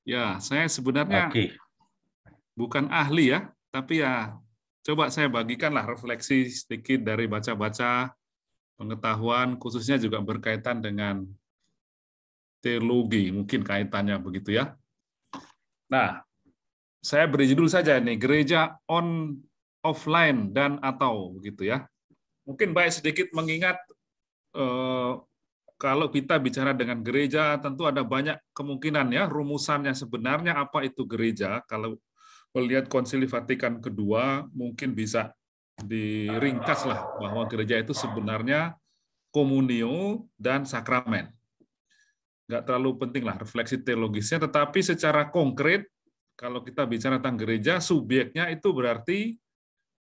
Ya, saya sebenarnya Oke, bukan ahli ya, tapi ya coba saya bagikanlah refleksi sedikit dari baca-baca pengetahuan, khususnya juga berkaitan dengan teologi, mungkin kaitannya begitu ya. Nah, saya beri judul saja nih, gereja offline dan atau begitu ya. Mungkin baik sedikit mengingat eh, kalau kita bicara dengan gereja, tentu ada banyak kemungkinan ya rumusannya sebenarnya apa itu gereja. Kalau melihat Konsili Vatikan kedua, mungkin bisa diringkaslah bahwa gereja itu sebenarnya komunio dan sakramen. Nggak terlalu penting lah refleksi teologisnya, tetapi secara konkret, kalau kita bicara tentang gereja, subjeknya itu berarti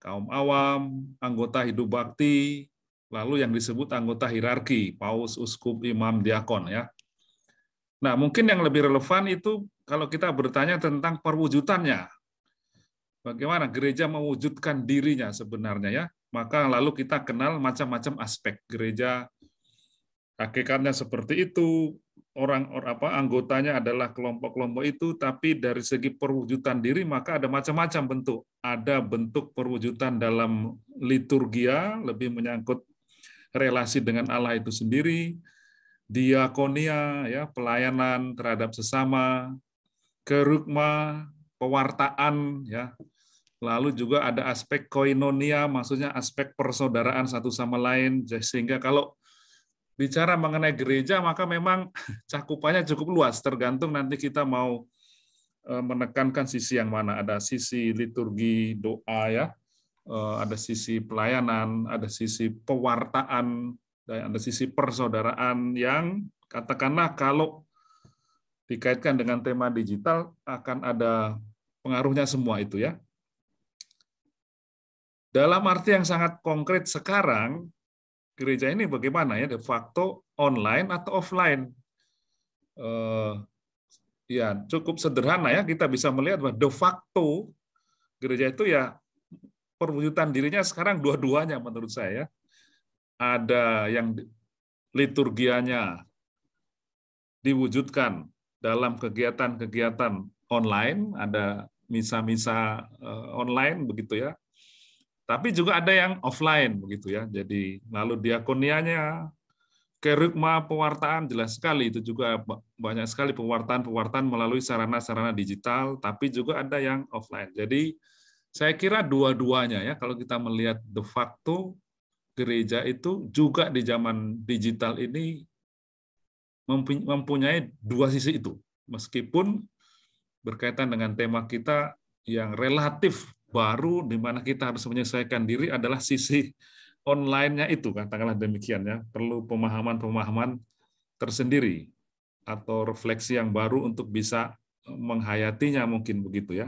kaum awam, anggota hidup bakti, lalu yang disebut anggota hierarki, paus, uskup, imam, diakon ya. Nah, mungkin yang lebih relevan itu kalau kita bertanya tentang perwujudannya. Bagaimana gereja mewujudkan dirinya sebenarnya ya. Maka lalu kita kenal macam-macam aspek gereja. Hakikatnya seperti itu, anggotanya adalah kelompok-kelompok itu, tapi dari segi perwujudan diri maka ada macam-macam bentuk. Ada bentuk perwujudan dalam liturgia, lebih menyangkut relasi dengan Allah itu sendiri, diakonia, ya pelayanan terhadap sesama, kerugma, pewartaan, ya. Lalu juga ada aspek koinonia, maksudnya aspek persaudaraan satu sama lain, sehingga kalau bicara mengenai gereja, maka memang cakupannya cukup luas, tergantung nanti kita mau menekankan sisi yang mana. Ada sisi liturgi, doa ya, ada sisi pelayanan, ada sisi pewartaan, dan ada sisi persaudaraan yang katakanlah kalau dikaitkan dengan tema digital akan ada pengaruhnya semua itu ya. Dalam arti yang sangat konkret sekarang, gereja ini bagaimana ya, de facto online atau offline? Eh, ya cukup sederhana ya, kita bisa melihat bahwa de facto gereja itu ya perwujudan dirinya sekarang dua-duanya menurut saya. Ada yang liturgianya diwujudkan dalam kegiatan-kegiatan online, ada misa-misa online begitu ya. Tapi juga ada yang offline begitu ya. Jadi lalu diakonianya, kerugma, pewartaan jelas sekali itu juga banyak sekali pewartaan-pewartaan melalui sarana-sarana digital, tapi juga ada yang offline. Jadi saya kira dua-duanya ya kalau kita melihat de facto gereja itu juga di zaman digital ini mempunyai dua sisi itu. Meskipun berkaitan dengan tema kita yang relatif baru di mana kita harus menyesuaikan diri adalah sisi online-nya itu, katakanlah demikian ya. Perlu pemahaman-pemahaman tersendiri atau refleksi yang baru untuk bisa menghayatinya mungkin begitu ya.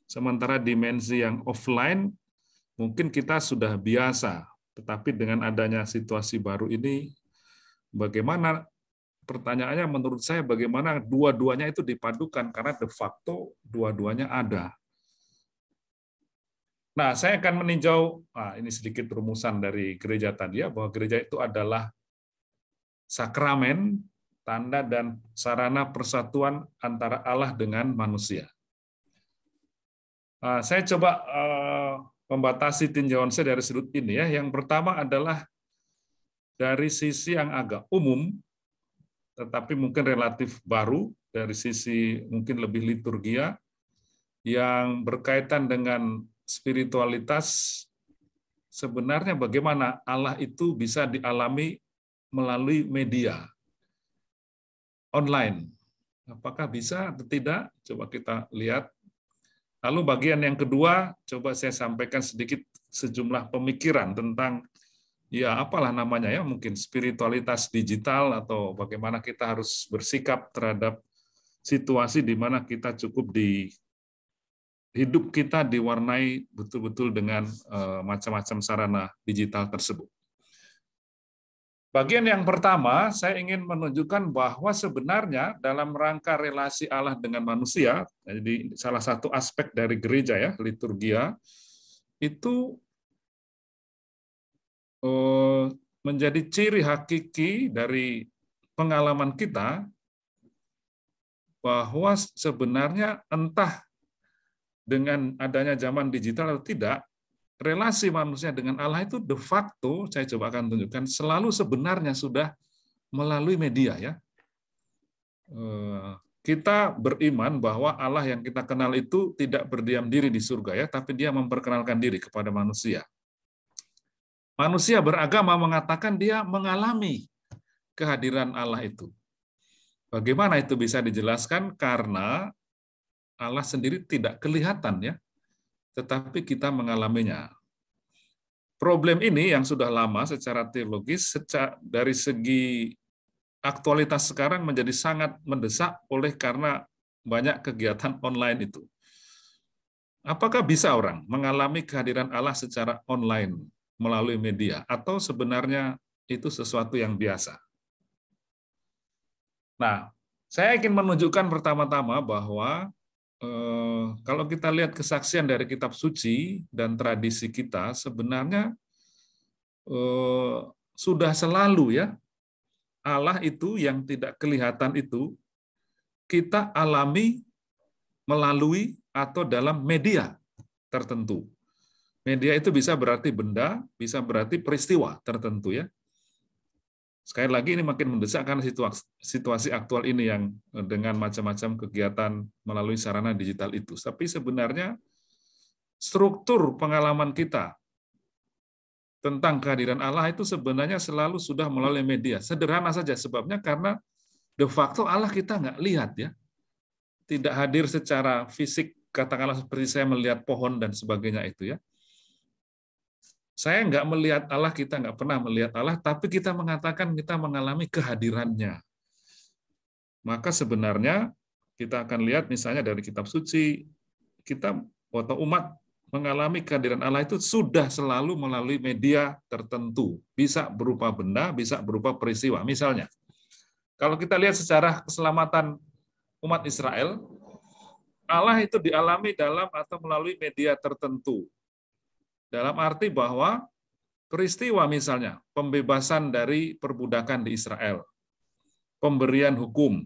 Sementara dimensi yang offline mungkin kita sudah biasa, tetapi dengan adanya situasi baru ini bagaimana pertanyaannya menurut saya bagaimana dua-duanya itu dipadukan karena de facto dua-duanya ada. Nah, saya akan meninjau ini sedikit rumusan dari gereja tadi ya, bahwa gereja itu adalah sakramen, tanda dan sarana persatuan antara Allah dengan manusia. Saya coba membatasi tinjauan saya dari sudut ini ya. Yang pertama adalah dari sisi yang agak umum, tetapi mungkin relatif baru, dari sisi mungkin lebih liturgia, yang berkaitan dengan spiritualitas, sebenarnya bagaimana Allah itu bisa dialami melalui media online. Apakah bisa atau tidak? Coba kita lihat. Lalu bagian yang kedua, coba saya sampaikan sedikit sejumlah pemikiran tentang ya apalah namanya ya, mungkin spiritualitas digital atau bagaimana kita harus bersikap terhadap situasi di mana kita cukup di hidup kita diwarnai betul-betul dengan macam-macam sarana digital tersebut. Bagian yang pertama, saya ingin menunjukkan bahwa sebenarnya dalam rangka relasi Allah dengan manusia, jadi salah satu aspek dari gereja ya, liturgia, itu menjadi ciri hakiki dari pengalaman kita bahwa sebenarnya entah dengan adanya zaman digital atau tidak, relasi manusia dengan Allah itu de facto, saya coba akan tunjukkan, selalu sebenarnya sudah melalui media, ya. Kita beriman bahwa Allah yang kita kenal itu tidak berdiam diri di surga, ya, tapi dia memperkenalkan diri kepada manusia. Manusia beragama mengatakan dia mengalami kehadiran Allah itu. Bagaimana itu bisa dijelaskan? Karena Allah sendiri tidak kelihatan, ya, tetapi kita mengalaminya. Problem ini yang sudah lama secara teologis, dari segi aktualitas sekarang menjadi sangat mendesak oleh karena banyak kegiatan online itu. Apakah bisa orang mengalami kehadiran Allah secara online melalui media, atau sebenarnya itu sesuatu yang biasa? Nah, saya ingin menunjukkan pertama-tama bahwa kalau kita lihat kesaksian dari kitab suci dan tradisi kita, sebenarnya sudah selalu, ya, Allah itu yang tidak kelihatan itu kita alami melalui atau dalam media tertentu. Media itu bisa berarti benda, bisa berarti peristiwa tertentu, ya. Sekali lagi ini makin mendesak karena situasi aktual ini yang dengan macam-macam kegiatan melalui sarana digital itu. Tapi sebenarnya struktur pengalaman kita tentang kehadiran Allah itu sebenarnya selalu sudah melalui media. Sederhana saja sebabnya karena de facto Allah kita nggak lihat, ya. Tidak hadir secara fisik, katakanlah seperti saya melihat pohon dan sebagainya itu, ya. Saya nggak melihat Allah, kita nggak pernah melihat Allah, tapi kita mengatakan kita mengalami kehadirannya. Maka sebenarnya kita akan lihat misalnya dari kitab suci, kita atau umat mengalami kehadiran Allah itu sudah selalu melalui media tertentu. Bisa berupa benda, bisa berupa peristiwa. Misalnya, kalau kita lihat secara keselamatan umat Israel, Allah itu dialami dalam atau melalui media tertentu. Dalam arti bahwa peristiwa misalnya, pembebasan dari perbudakan di Israel, pemberian hukum,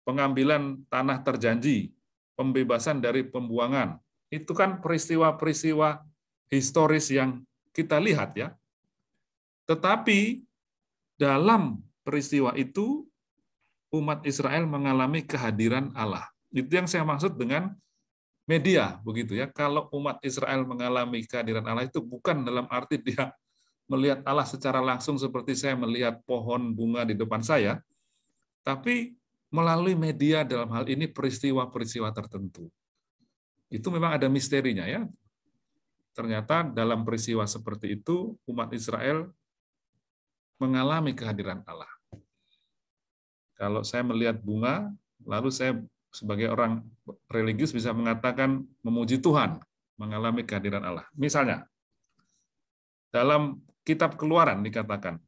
pengambilan tanah terjanji, pembebasan dari pembuangan, itu kan peristiwa-peristiwa historis yang kita lihat, ya. Tetapi dalam peristiwa itu umat Israel mengalami kehadiran Allah. Itu yang saya maksud dengan media, begitu, ya. Kalau umat Israel mengalami kehadiran Allah itu bukan dalam arti dia melihat Allah secara langsung seperti saya melihat pohon bunga di depan saya, tapi melalui media, dalam hal ini peristiwa-peristiwa tertentu. Itu memang ada misterinya, ya. Ternyata dalam peristiwa seperti itu umat Israel mengalami kehadiran Allah. Kalau saya melihat bunga, lalu saya sebagai orang religius bisa mengatakan memuji Tuhan, mengalami kehadiran Allah. Misalnya, dalam kitab Keluaran dikatakan,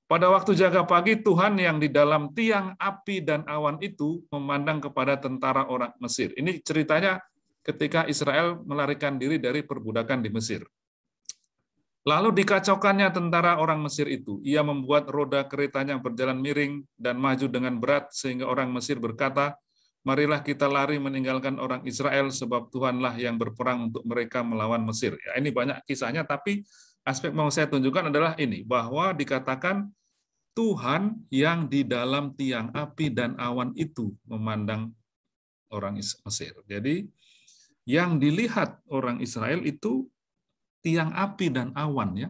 pada waktu jaga pagi Tuhan yang di dalam tiang api dan awan itu memandang kepada tentara orang Mesir. Ini ceritanya ketika Israel melarikan diri dari perbudakan di Mesir. Lalu dikacaukannya tentara orang Mesir itu. Ia membuat roda keretanya berjalan miring dan maju dengan berat sehingga orang Mesir berkata, marilah kita lari meninggalkan orang Israel sebab Tuhanlah yang berperang untuk mereka melawan Mesir. Ya, ini banyak kisahnya, tapi aspek mau saya tunjukkan adalah ini, bahwa dikatakan Tuhan yang di dalam tiang api dan awan itu memandang orang Mesir. Jadi yang dilihat orang Israel itu tiang api dan awan, ya.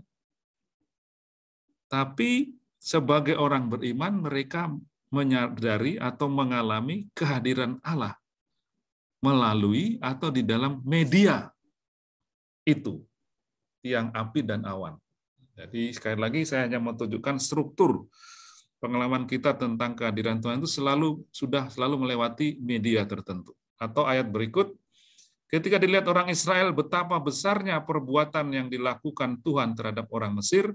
Tapi sebagai orang beriman mereka menyadari atau mengalami kehadiran Allah melalui atau di dalam media itu, tiang api dan awan. Jadi sekali lagi saya hanya mau tunjukkan struktur pengalaman kita tentang kehadiran Tuhan itu sudah selalu melewati media tertentu. Atau ayat berikut, ketika dilihat orang Israel betapa besarnya perbuatan yang dilakukan Tuhan terhadap orang Mesir,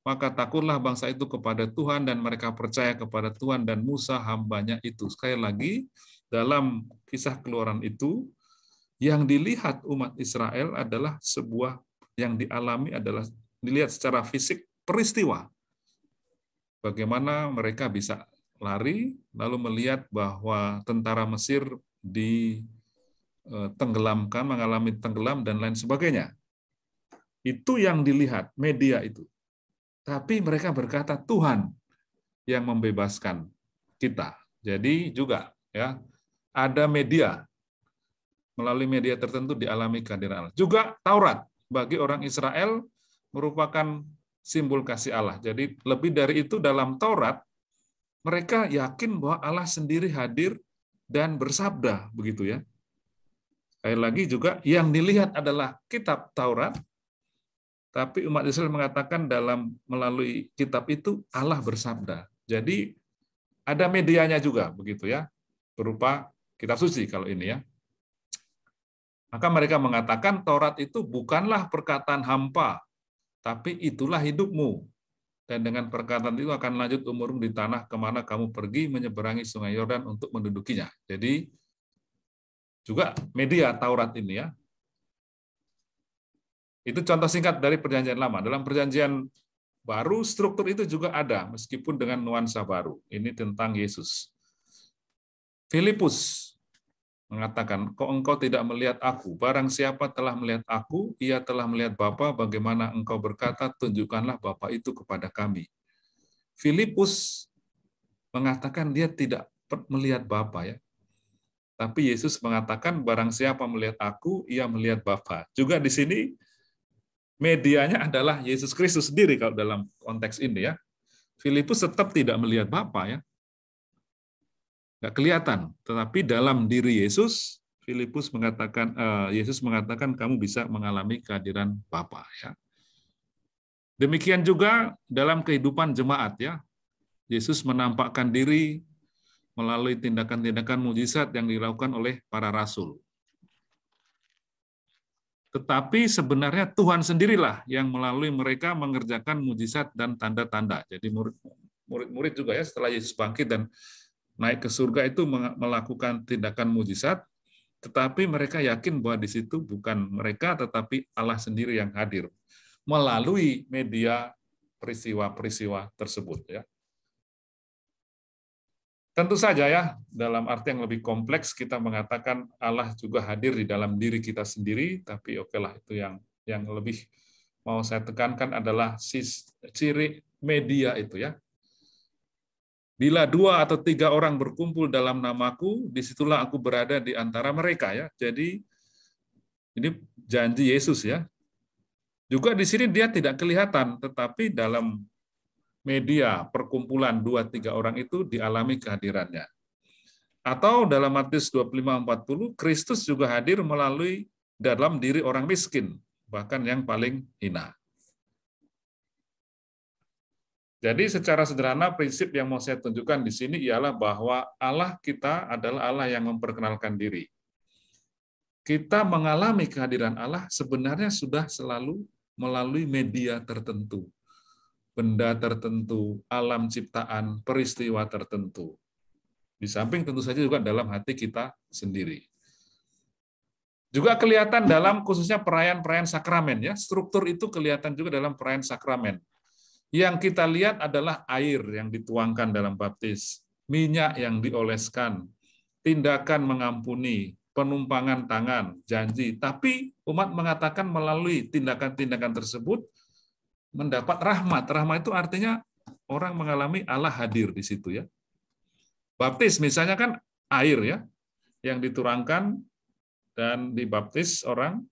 maka takutlah bangsa itu kepada Tuhan dan mereka percaya kepada Tuhan dan Musa hambanya itu. Sekali lagi, dalam kisah Keluaran itu, yang dilihat umat Israel adalah sebuah yang dialami adalah dilihat secara fisik peristiwa. Bagaimana mereka bisa lari, lalu melihat bahwa tentara Mesir ditenggelamkan, mengalami tenggelam, dan lain sebagainya. Itu yang dilihat, media itu. Tapi mereka berkata, Tuhan yang membebaskan kita. Jadi juga ya ada media, melalui media tertentu dialami kehadiran Allah. Juga Taurat, bagi orang Israel merupakan simbol kasih Allah. Jadi lebih dari itu dalam Taurat, mereka yakin bahwa Allah sendiri hadir dan bersabda, begitu ya. Sekali lagi juga yang dilihat adalah kitab Taurat, tapi umat Israel mengatakan melalui kitab itu Allah bersabda. Jadi ada medianya juga, begitu ya, berupa kitab suci kalau ini ya. Maka mereka mengatakan Taurat itu bukanlah perkataan hampa, tapi itulah hidupmu. Dan dengan perkataan itu akan lanjut umurmu di tanah kemana kamu pergi menyeberangi sungai Yordan untuk mendudukinya. Jadi juga media Taurat ini ya. Itu contoh singkat dari perjanjian lama. Dalam perjanjian baru, struktur itu juga ada, meskipun dengan nuansa baru. Ini tentang Yesus. Filipus mengatakan, kok engkau tidak melihat aku? Barang siapa telah melihat aku, ia telah melihat Bapa. Bagaimana engkau berkata, tunjukkanlah Bapa itu kepada kami. Filipus mengatakan dia tidak melihat Bapa ya. Tapi Yesus mengatakan, barang siapa melihat aku, ia melihat Bapa. Juga di sini medianya adalah Yesus Kristus sendiri kalau dalam konteks ini ya. Filipus tetap tidak melihat Bapa ya. Nggak kelihatan, tetapi dalam diri Yesus, Yesus mengatakan kamu bisa mengalami kehadiran Bapa ya. Demikian juga dalam kehidupan jemaat ya. Yesus menampakkan diri melalui tindakan-tindakan mujizat yang dilakukan oleh para rasul. Tetapi sebenarnya Tuhan sendirilah yang melalui mereka mengerjakan mujizat dan tanda-tanda. Jadi murid-murid juga ya setelah Yesus bangkit dan naik ke surga itu melakukan tindakan mujizat, tetapi mereka yakin bahwa di situ bukan mereka, tetapi Allah sendiri yang hadir melalui media peristiwa-peristiwa tersebut. Ya. Tentu saja ya, dalam arti yang lebih kompleks kita mengatakan Allah juga hadir di dalam diri kita sendiri, tapi okelah itu yang lebih mau saya tekankan adalah ciri media itu ya. Bila 2 atau 3 orang berkumpul dalam namaku, disitulah aku berada di antara mereka ya. Jadi ini janji Yesus ya. Juga di sini dia tidak kelihatan, tetapi dalam media perkumpulan 2-3 orang itu dialami kehadirannya. Atau dalam Matius 25-40, Kristus juga hadir melalui dalam diri orang miskin, bahkan yang paling hina. Jadi secara sederhana prinsip yang mau saya tunjukkan di sini ialah bahwa Allah kita adalah Allah yang memperkenalkan diri. Kita mengalami kehadiran Allah sebenarnya sudah selalu melalui media tertentu, benda tertentu, alam ciptaan, peristiwa tertentu. Di samping tentu saja juga dalam hati kita sendiri. Juga kelihatan dalam khususnya perayaan-perayaan sakramen ya, struktur itu kelihatan juga dalam perayaan sakramen. Yang kita lihat adalah air yang dituangkan dalam baptis, minyak yang dioleskan, tindakan mengampuni, penumpangan tangan, janji. Tapi umat mengatakan melalui tindakan-tindakan tersebut mendapat rahmat. Rahmat itu artinya orang mengalami Allah hadir di situ ya. Baptis misalnya kan air ya, yang diturunkan dan dibaptis orang,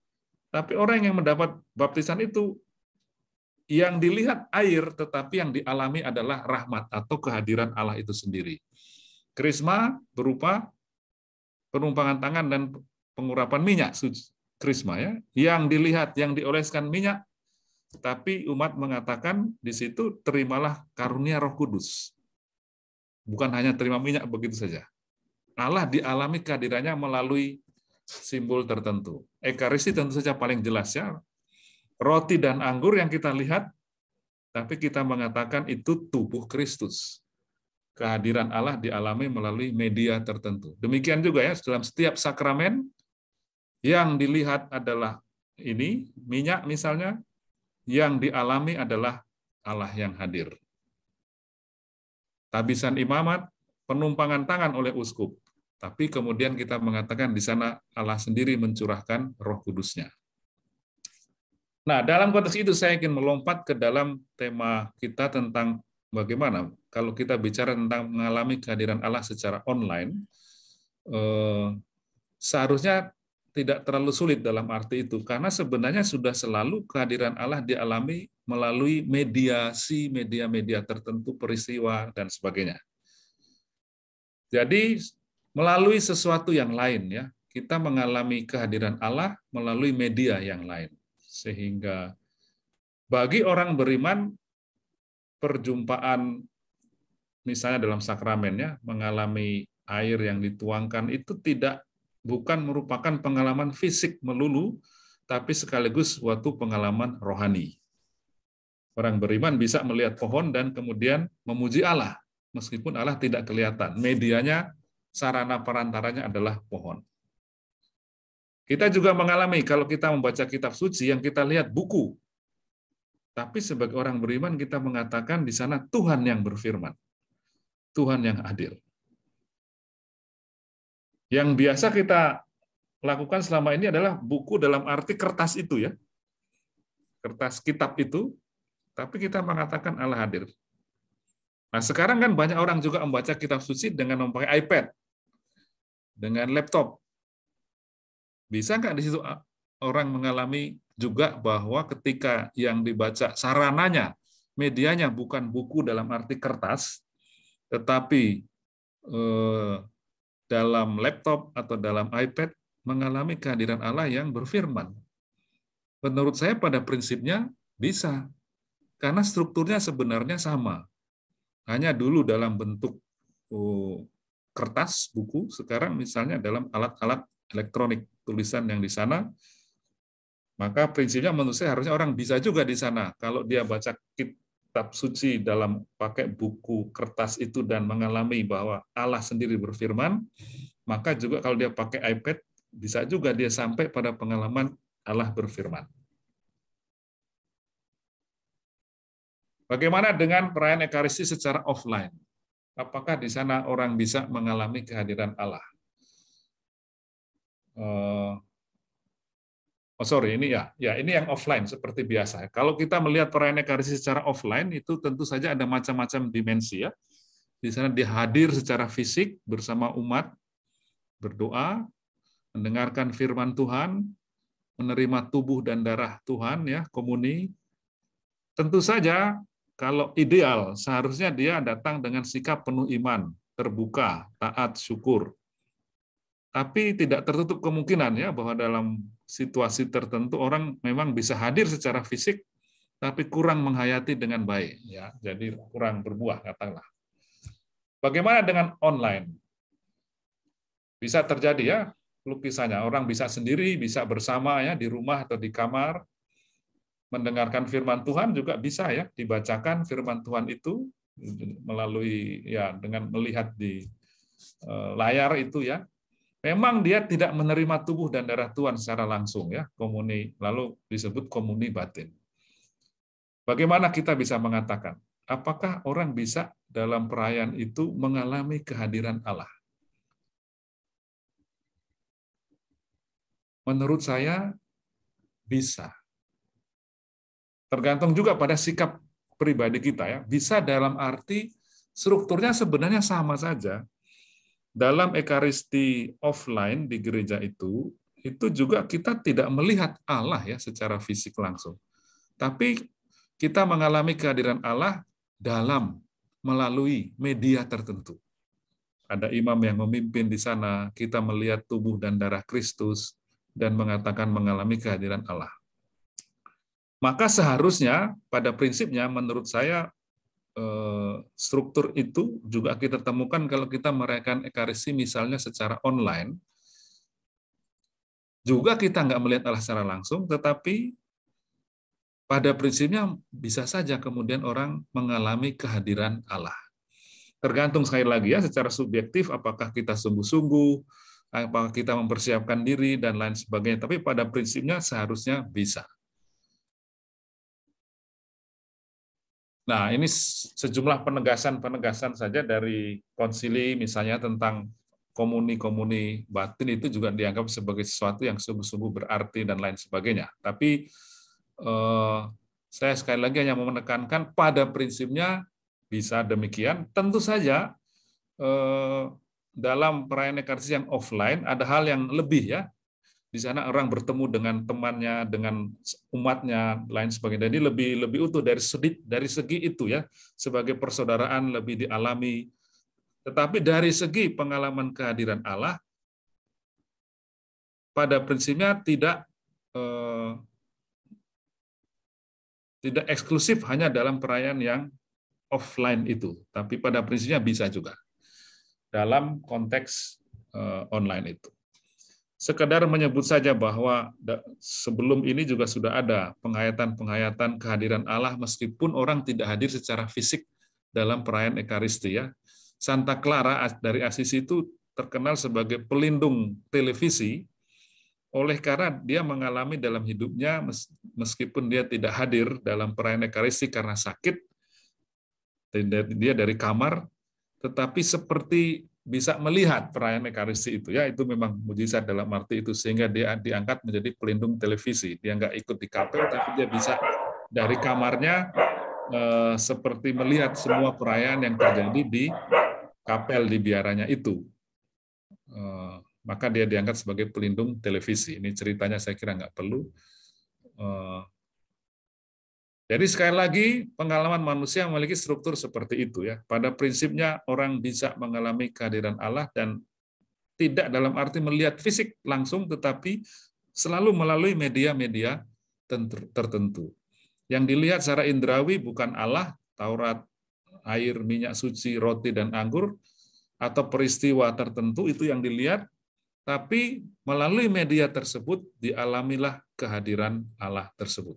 tapi orang yang mendapat baptisan itu yang dilihat air, tetapi yang dialami adalah rahmat atau kehadiran Allah itu sendiri. Krisma berupa penumpangan tangan dan pengurapan minyak, krisma ya. Yang dilihat, yang dioleskan minyak, tapi umat mengatakan di situ terimalah karunia Roh Kudus. Bukan hanya terima minyak begitu saja. Allah dialami kehadirannya melalui simbol tertentu. Ekaristi tentu saja paling jelas ya. Roti dan anggur yang kita lihat, tapi kita mengatakan itu tubuh Kristus. Kehadiran Allah dialami melalui media tertentu. Demikian juga ya, dalam setiap sakramen, yang dilihat adalah ini, minyak misalnya, yang dialami adalah Allah yang hadir. Tabisan imamat, penumpangan tangan oleh uskup. Tapi kemudian kita mengatakan di sana Allah sendiri mencurahkan Roh Kudus-Nya. Nah, dalam konteks itu saya ingin melompat ke dalam tema kita tentang bagaimana kalau kita bicara tentang mengalami kehadiran Allah secara online, seharusnya tidak terlalu sulit dalam arti itu, karena sebenarnya sudah selalu kehadiran Allah dialami melalui mediasi, media-media tertentu, peristiwa, dan sebagainya. Jadi, melalui sesuatu yang lain, ya, kita mengalami kehadiran Allah melalui media yang lain. Sehingga bagi orang beriman, perjumpaan misalnya dalam sakramennya, mengalami air yang dituangkan itu bukan merupakan pengalaman fisik melulu, tapi sekaligus suatu pengalaman rohani. Orang beriman bisa melihat pohon dan kemudian memuji Allah, meskipun Allah tidak kelihatan. Medianya, sarana perantaranya adalah pohon. Kita juga mengalami, kalau kita membaca kitab suci, yang kita lihat buku. Tapi sebagai orang beriman, kita mengatakan di sana Tuhan yang berfirman. Tuhan yang adil. Yang biasa kita lakukan selama ini adalah buku dalam arti kertas itu, ya. Kertas kitab itu, tapi kita mengatakan Allah hadir. Nah, sekarang kan banyak orang juga membaca kitab suci dengan memakai iPad, dengan laptop. Bisa nggak di situ orang mengalami juga bahwa ketika yang dibaca sarananya, medianya bukan buku dalam arti kertas, tetapi dalam laptop atau dalam iPad mengalami kehadiran Allah yang berfirman. Menurut saya pada prinsipnya bisa, karena strukturnya sebenarnya sama. Hanya dulu dalam bentuk kertas, buku, sekarang misalnya dalam alat-alat elektronik, tulisan yang di sana, maka prinsipnya menurut saya harusnya orang bisa juga di sana. Kalau dia baca kitab suci dalam pakai buku kertas itu dan mengalami bahwa Allah sendiri berfirman, maka juga kalau dia pakai iPad, bisa juga dia sampai pada pengalaman Allah berfirman. Bagaimana dengan perayaan Ekaristi secara offline? Apakah di sana orang bisa mengalami kehadiran Allah? Ini yang offline seperti biasa. Kalau kita melihat perayaan Ekaristi secara offline, itu tentu saja ada macam-macam dimensi, ya. Di sana dia hadir secara fisik bersama umat, berdoa, mendengarkan firman Tuhan, menerima tubuh dan darah Tuhan, ya, komuni. Tentu saja kalau ideal seharusnya dia datang dengan sikap penuh iman, terbuka, taat, syukur. Tapi tidak tertutup kemungkinan, ya, bahwa dalam situasi tertentu orang memang bisa hadir secara fisik tapi kurang menghayati dengan baik, ya. Jadi kurang berbuah, katakanlah. Bagaimana dengan online? Bisa terjadi, ya, lukisannya. Orang bisa sendiri, bisa bersama, ya, di rumah atau di kamar. Mendengarkan firman Tuhan juga bisa, ya, dibacakan firman Tuhan itu melalui, ya, dengan melihat di layar itu, ya. Memang dia tidak menerima tubuh dan darah Tuhan secara langsung, ya, komuni, lalu disebut komuni batin. Bagaimana kita bisa mengatakan apakah orang bisa dalam perayaan itu mengalami kehadiran Allah? Menurut saya bisa. Tergantung juga pada sikap pribadi kita, ya. Bisa dalam arti strukturnya sebenarnya sama saja. Dalam Ekaristi offline di gereja itu juga kita tidak melihat Allah, ya, secara fisik langsung. Tapi kita mengalami kehadiran Allah melalui media tertentu. Ada imam yang memimpin di sana, kita melihat tubuh dan darah Kristus dan mengatakan mengalami kehadiran Allah. Maka seharusnya pada prinsipnya menurut saya struktur itu juga kita temukan kalau kita merayakan Ekaristi misalnya secara online. Juga kita nggak melihat Allah secara langsung, tetapi pada prinsipnya bisa saja kemudian orang mengalami kehadiran Allah. Tergantung sekali lagi, ya, secara subjektif apakah kita sungguh-sungguh, apakah kita mempersiapkan diri dan lain sebagainya. Tapi pada prinsipnya seharusnya bisa. Nah, ini sejumlah penegasan-penegasan saja dari konsili, misalnya tentang komuni-komuni batin itu juga dianggap sebagai sesuatu yang sungguh-sungguh berarti dan lain sebagainya. Tapi saya sekali lagi hanya mau menekankan pada prinsipnya bisa demikian. Tentu saja dalam perayaan Ekaristi yang offline ada hal yang lebih ya. Di sana orang bertemu dengan temannya, dengan umatnya, lain sebagainya. Jadi lebih utuh dari segi itu ya, sebagai persaudaraan lebih dialami. Tetapi dari segi pengalaman kehadiran Allah, pada prinsipnya tidak eksklusif hanya dalam perayaan yang offline itu, tapi pada prinsipnya bisa juga dalam konteks online itu. Sekedar menyebut saja bahwa sebelum ini juga sudah ada penghayatan-penghayatan kehadiran Allah meskipun orang tidak hadir secara fisik dalam perayaan Ekaristi ya. Santa Clara dari Assisi itu terkenal sebagai pelindung televisi oleh karena dia mengalami dalam hidupnya meskipun dia tidak hadir dalam perayaan Ekaristi karena sakit, dia dari kamar, tetapi seperti bisa melihat perayaan Ekaristi itu ya, itu memang mujizat dalam arti itu, sehingga dia diangkat menjadi pelindung televisi. Dia nggak ikut di kapel, tapi dia bisa dari kamarnya seperti melihat semua perayaan yang terjadi di kapel di biaranya itu. Maka dia diangkat sebagai pelindung televisi. Ini ceritanya saya kira nggak perlu. Jadi sekali lagi, pengalaman manusia memiliki struktur seperti itu ya. Pada prinsipnya orang bisa mengalami kehadiran Allah dan tidak dalam arti melihat fisik langsung, tetapi selalu melalui media-media tertentu. Yang dilihat secara indrawi bukan Allah, Taurat, air, minyak suci, roti, dan anggur, atau peristiwa tertentu itu yang dilihat, tapi melalui media tersebut dialamilah kehadiran Allah tersebut.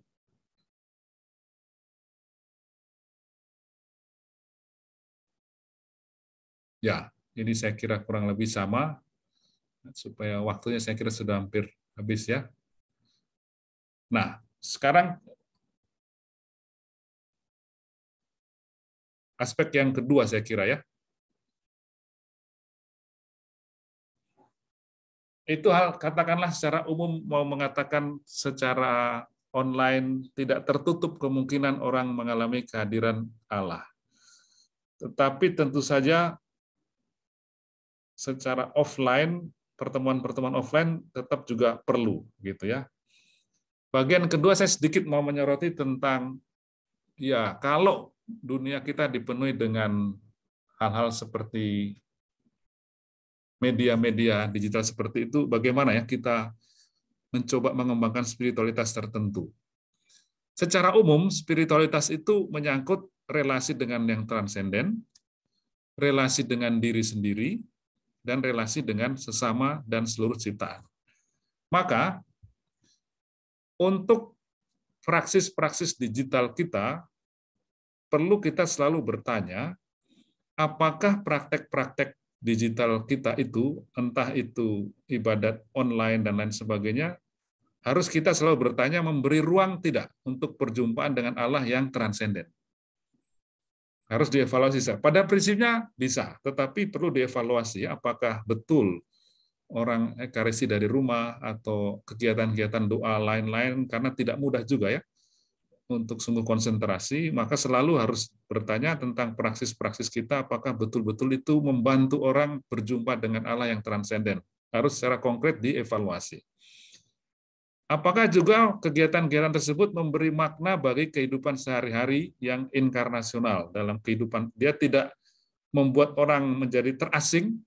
Ya, ini saya kira kurang lebih sama, supaya waktunya saya kira sudah hampir habis ya. Nah, sekarang aspek yang kedua saya kira ya. Itu hal, katakanlah secara umum mau mengatakan secara online tidak tertutup kemungkinan orang mengalami kehadiran Allah. Tetapi tentu saja secara offline, pertemuan-pertemuan offline tetap juga perlu gitu ya. Bagian kedua saya sedikit mau menyoroti tentang ya kalau dunia kita dipenuhi dengan hal-hal seperti media-media digital seperti itu, bagaimana ya kita mencoba mengembangkan spiritualitas tertentu. Secara umum, spiritualitas itu menyangkut relasi dengan yang transenden, relasi dengan diri sendiri, dan relasi dengan sesama dan seluruh ciptaan. Maka, untuk praksis-praksis digital kita, perlu kita selalu bertanya, apakah praktek-praktek digital kita itu, entah itu ibadat online dan lain sebagainya, harus kita selalu bertanya, memberi ruang tidak untuk perjumpaan dengan Allah yang transenden. Harus dievaluasi. Pada prinsipnya bisa, tetapi perlu dievaluasi apakah betul orang ekaristi dari rumah atau kegiatan-kegiatan doa lain-lain, karena tidak mudah juga ya untuk sungguh konsentrasi, maka selalu harus bertanya tentang praksis-praksis kita, apakah betul-betul itu membantu orang berjumpa dengan Allah yang transenden. Harus secara konkret dievaluasi. Apakah juga kegiatan-kegiatan tersebut memberi makna bagi kehidupan sehari-hari yang inkarnasional dalam kehidupan? Dia tidak membuat orang menjadi terasing,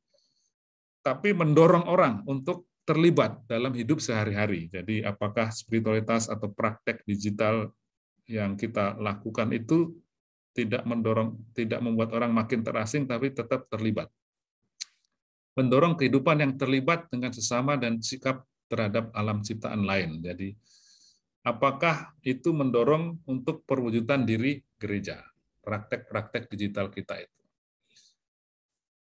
tapi mendorong orang untuk terlibat dalam hidup sehari-hari. Jadi apakah spiritualitas atau praktek digital yang kita lakukan itu tidak membuat orang makin terasing, tapi tetap terlibat. Mendorong kehidupan yang terlibat dengan sesama dan sikap terhadap alam ciptaan lain. Jadi, apakah itu mendorong untuk perwujudan diri gereja, praktek-praktek digital kita itu.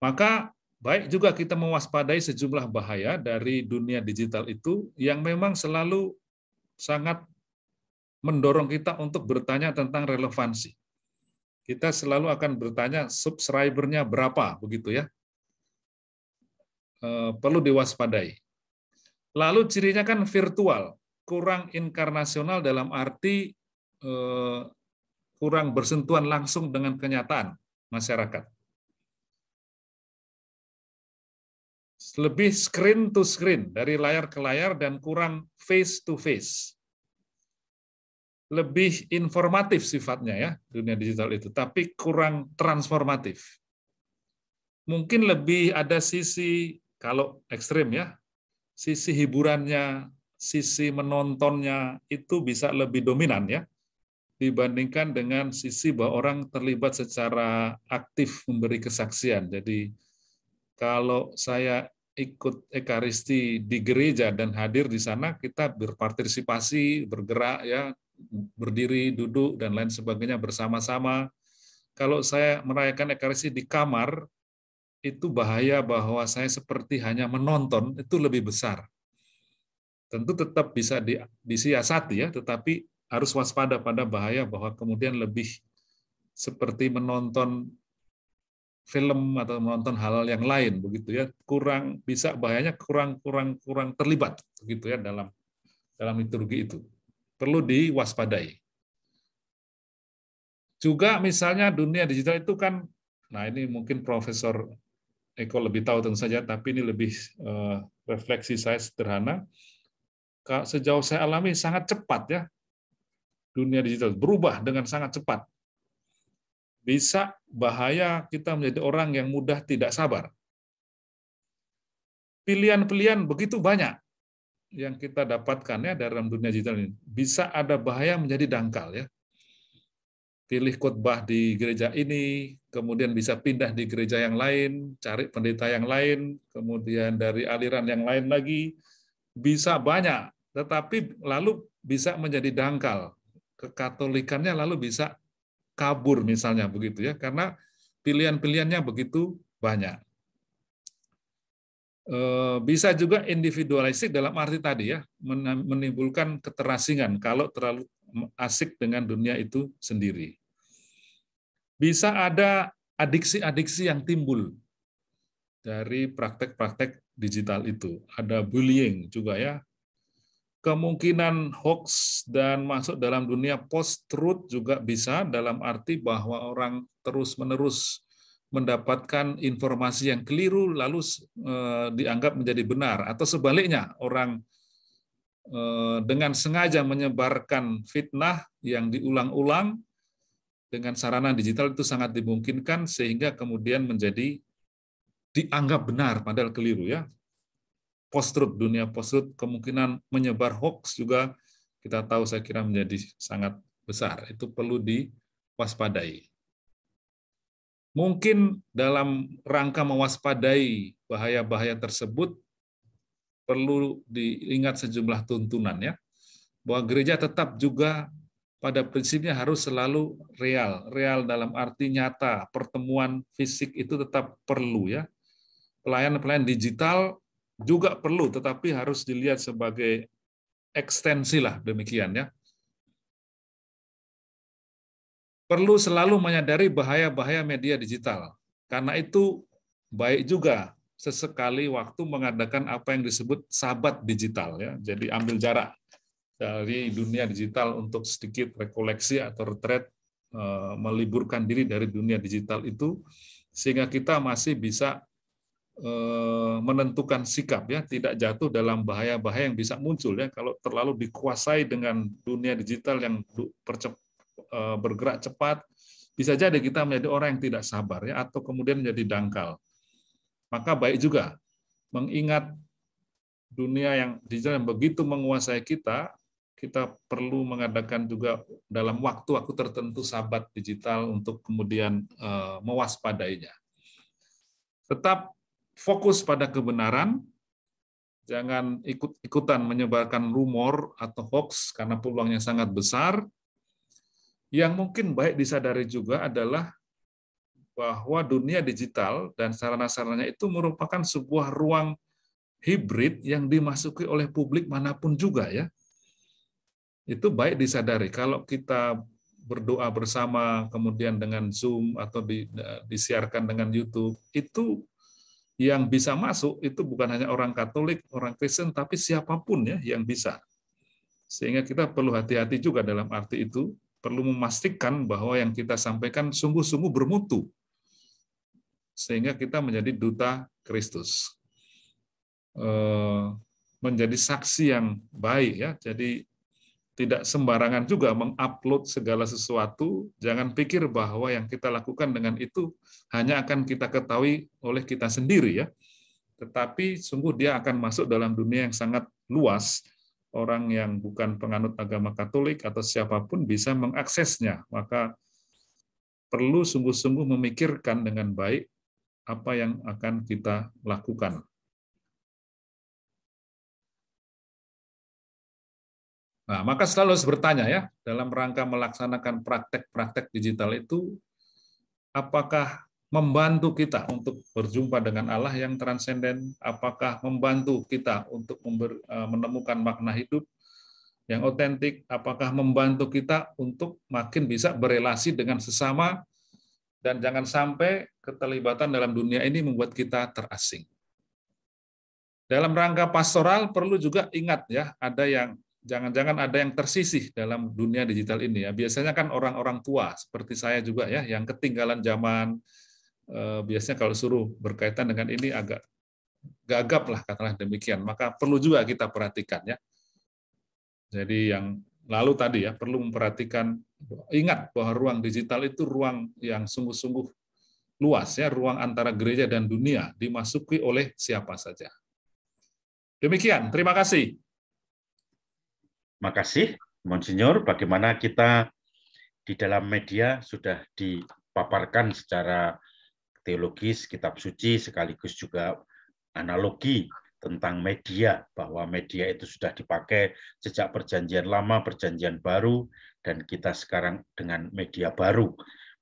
Maka, baik juga kita mewaspadai sejumlah bahaya dari dunia digital itu yang memang selalu sangat mendorong kita untuk bertanya tentang relevansi. kita selalu akan bertanya subscriber-nya berapa, begitu ya. Perlu diwaspadai. Lalu cirinya kan virtual, kurang inkarnasional dalam arti kurang bersentuhan langsung dengan kenyataan masyarakat. Lebih screen to screen, dari layar ke layar, dan kurang face to face. Lebih informatif sifatnya ya, dunia digital itu, tapi kurang transformatif. Mungkin lebih ada sisi, kalau ekstrim ya, sisi hiburannya, sisi menontonnya itu bisa lebih dominan ya, dibandingkan dengan sisi bahwa orang terlibat secara aktif memberi kesaksian. Jadi kalau saya ikut Ekaristi di gereja dan hadir di sana, kita berpartisipasi, bergerak ya, berdiri, duduk dan lain sebagainya bersama-sama. Kalau saya merayakan Ekaristi di kamar, itu bahaya bahwa saya seperti hanya menonton, itu lebih besar. Tentu tetap bisa disiasati ya, tetapi harus waspada pada bahaya bahwa kemudian lebih seperti menonton film atau menonton hal yang lain begitu ya, kurang bisa bahayanya kurang terlibat begitu ya dalam liturgi itu. Perlu diwaspadai. Juga misalnya dunia digital itu kan, nah ini mungkin Profesor Eko lebih tahu tentu saja, tapi ini lebih refleksi saya sederhana. Sejauh saya alami sangat cepat ya, dunia digital berubah dengan sangat cepat. Bisa bahaya kita menjadi orang yang mudah tidak sabar. Pilihan-pilihan begitu banyak yang kita dapatkan ya dalam dunia digital ini. Bisa ada bahaya menjadi dangkal ya. Pilih khotbah di gereja ini, kemudian bisa pindah di gereja yang lain, cari pendeta yang lain, kemudian dari aliran yang lain lagi, bisa banyak, tetapi lalu bisa menjadi dangkal. Kekatolikannya lalu bisa kabur misalnya begitu ya, karena pilihan-pilihannya begitu banyak. Bisa juga individualistik dalam arti tadi ya, menimbulkan keterasingan kalau terlalu asik dengan dunia itu sendiri. Bisa ada adiksi-adiksi yang timbul dari praktek-praktek digital itu. Ada bullying juga ya. Kemungkinan hoax dan masuk dalam dunia post-truth juga bisa, dalam arti bahwa orang terus-menerus mendapatkan informasi yang keliru lalu dianggap menjadi benar, atau sebaliknya orang dengan sengaja menyebarkan fitnah yang diulang-ulang dengan sarana digital itu sangat dimungkinkan sehingga kemudian menjadi dianggap benar padahal keliru ya. Post-truth, dunia post-truth, kemungkinan menyebar hoax juga kita tahu saya kira menjadi sangat besar. Itu perlu diwaspadai. Mungkin dalam rangka mewaspadai bahaya-bahaya tersebut perlu diingat sejumlah tuntunan ya, bahwa gereja tetap juga pada prinsipnya harus selalu real dalam arti nyata, pertemuan fisik itu tetap perlu ya. Pelayanan digital juga perlu, tetapi harus dilihat sebagai ekstensi lah demikian ya. Perlu selalu menyadari bahaya-bahaya media digital. Karena itu baik juga sesekali waktu mengadakan apa yang disebut sabat digital ya. Jadi ambil jarak dari dunia digital untuk sedikit rekoleksi atau retreat, meliburkan diri dari dunia digital itu sehingga kita masih bisa menentukan sikap ya, tidak jatuh dalam bahaya-bahaya yang bisa muncul ya kalau terlalu dikuasai dengan dunia digital yang bergerak cepat, bisa jadi kita menjadi orang yang tidak sabar ya, atau kemudian menjadi dangkal. Maka baik juga mengingat dunia yang digital yang begitu menguasai kita perlu mengadakan juga dalam waktu-waktu tertentu sabat digital untuk kemudian mewaspadainya. Tetap fokus pada kebenaran, jangan ikut-ikutan menyebarkan rumor atau hoax karena peluangnya sangat besar. Yang mungkin baik disadari juga adalah bahwa dunia digital dan sarana-sarananya itu merupakan sebuah ruang hibrid yang dimasuki oleh publik manapun juga ya. Itu baik disadari. Kalau kita berdoa bersama, kemudian dengan Zoom atau disiarkan dengan YouTube, itu yang bisa masuk itu bukan hanya orang Katolik, orang Kristen, tapi siapapun ya yang bisa. Sehingga kita perlu hati-hati juga dalam arti itu, perlu memastikan bahwa yang kita sampaikan sungguh-sungguh bermutu, sehingga kita menjadi duta Kristus, menjadi saksi yang baik ya. Jadi tidak sembarangan juga mengupload segala sesuatu. Jangan pikir bahwa yang kita lakukan dengan itu hanya akan kita ketahui oleh kita sendiri ya. Tetapi sungguh dia akan masuk dalam dunia yang sangat luas. Orang yang bukan penganut agama Katolik atau siapapun bisa mengaksesnya. Maka perlu sungguh-sungguh memikirkan dengan baik apa yang akan kita lakukan. Nah, maka selalu harus bertanya ya, dalam rangka melaksanakan praktek-praktek digital itu, apakah membantu kita untuk berjumpa dengan Allah yang transenden? Apakah membantu kita untuk menemukan makna hidup yang otentik? Apakah membantu kita untuk makin bisa berelasi dengan sesama? Dan jangan sampai keterlibatan dalam dunia ini membuat kita terasing. Dalam rangka pastoral perlu juga ingat ya, ada yang jangan-jangan ada yang tersisih dalam dunia digital ini ya. Biasanya kan orang-orang tua seperti saya juga ya, yang ketinggalan zaman. Biasanya kalau suruh berkaitan dengan ini agak gagap lah, katakanlah demikian. Maka perlu juga kita perhatikan ya. Jadi yang lalu tadi ya, perlu memperhatikan, ingat bahwa ruang digital itu ruang yang sungguh-sungguh luas ya, ruang antara gereja dan dunia, dimasuki oleh siapa saja. Demikian, terima kasih. Makasih, Monsinyur. Bagaimana kita di dalam media sudah dipaparkan secara teologis, kitab suci, sekaligus juga analogi tentang media, bahwa media itu sudah dipakai sejak perjanjian lama, perjanjian baru, dan kita sekarang dengan media baru.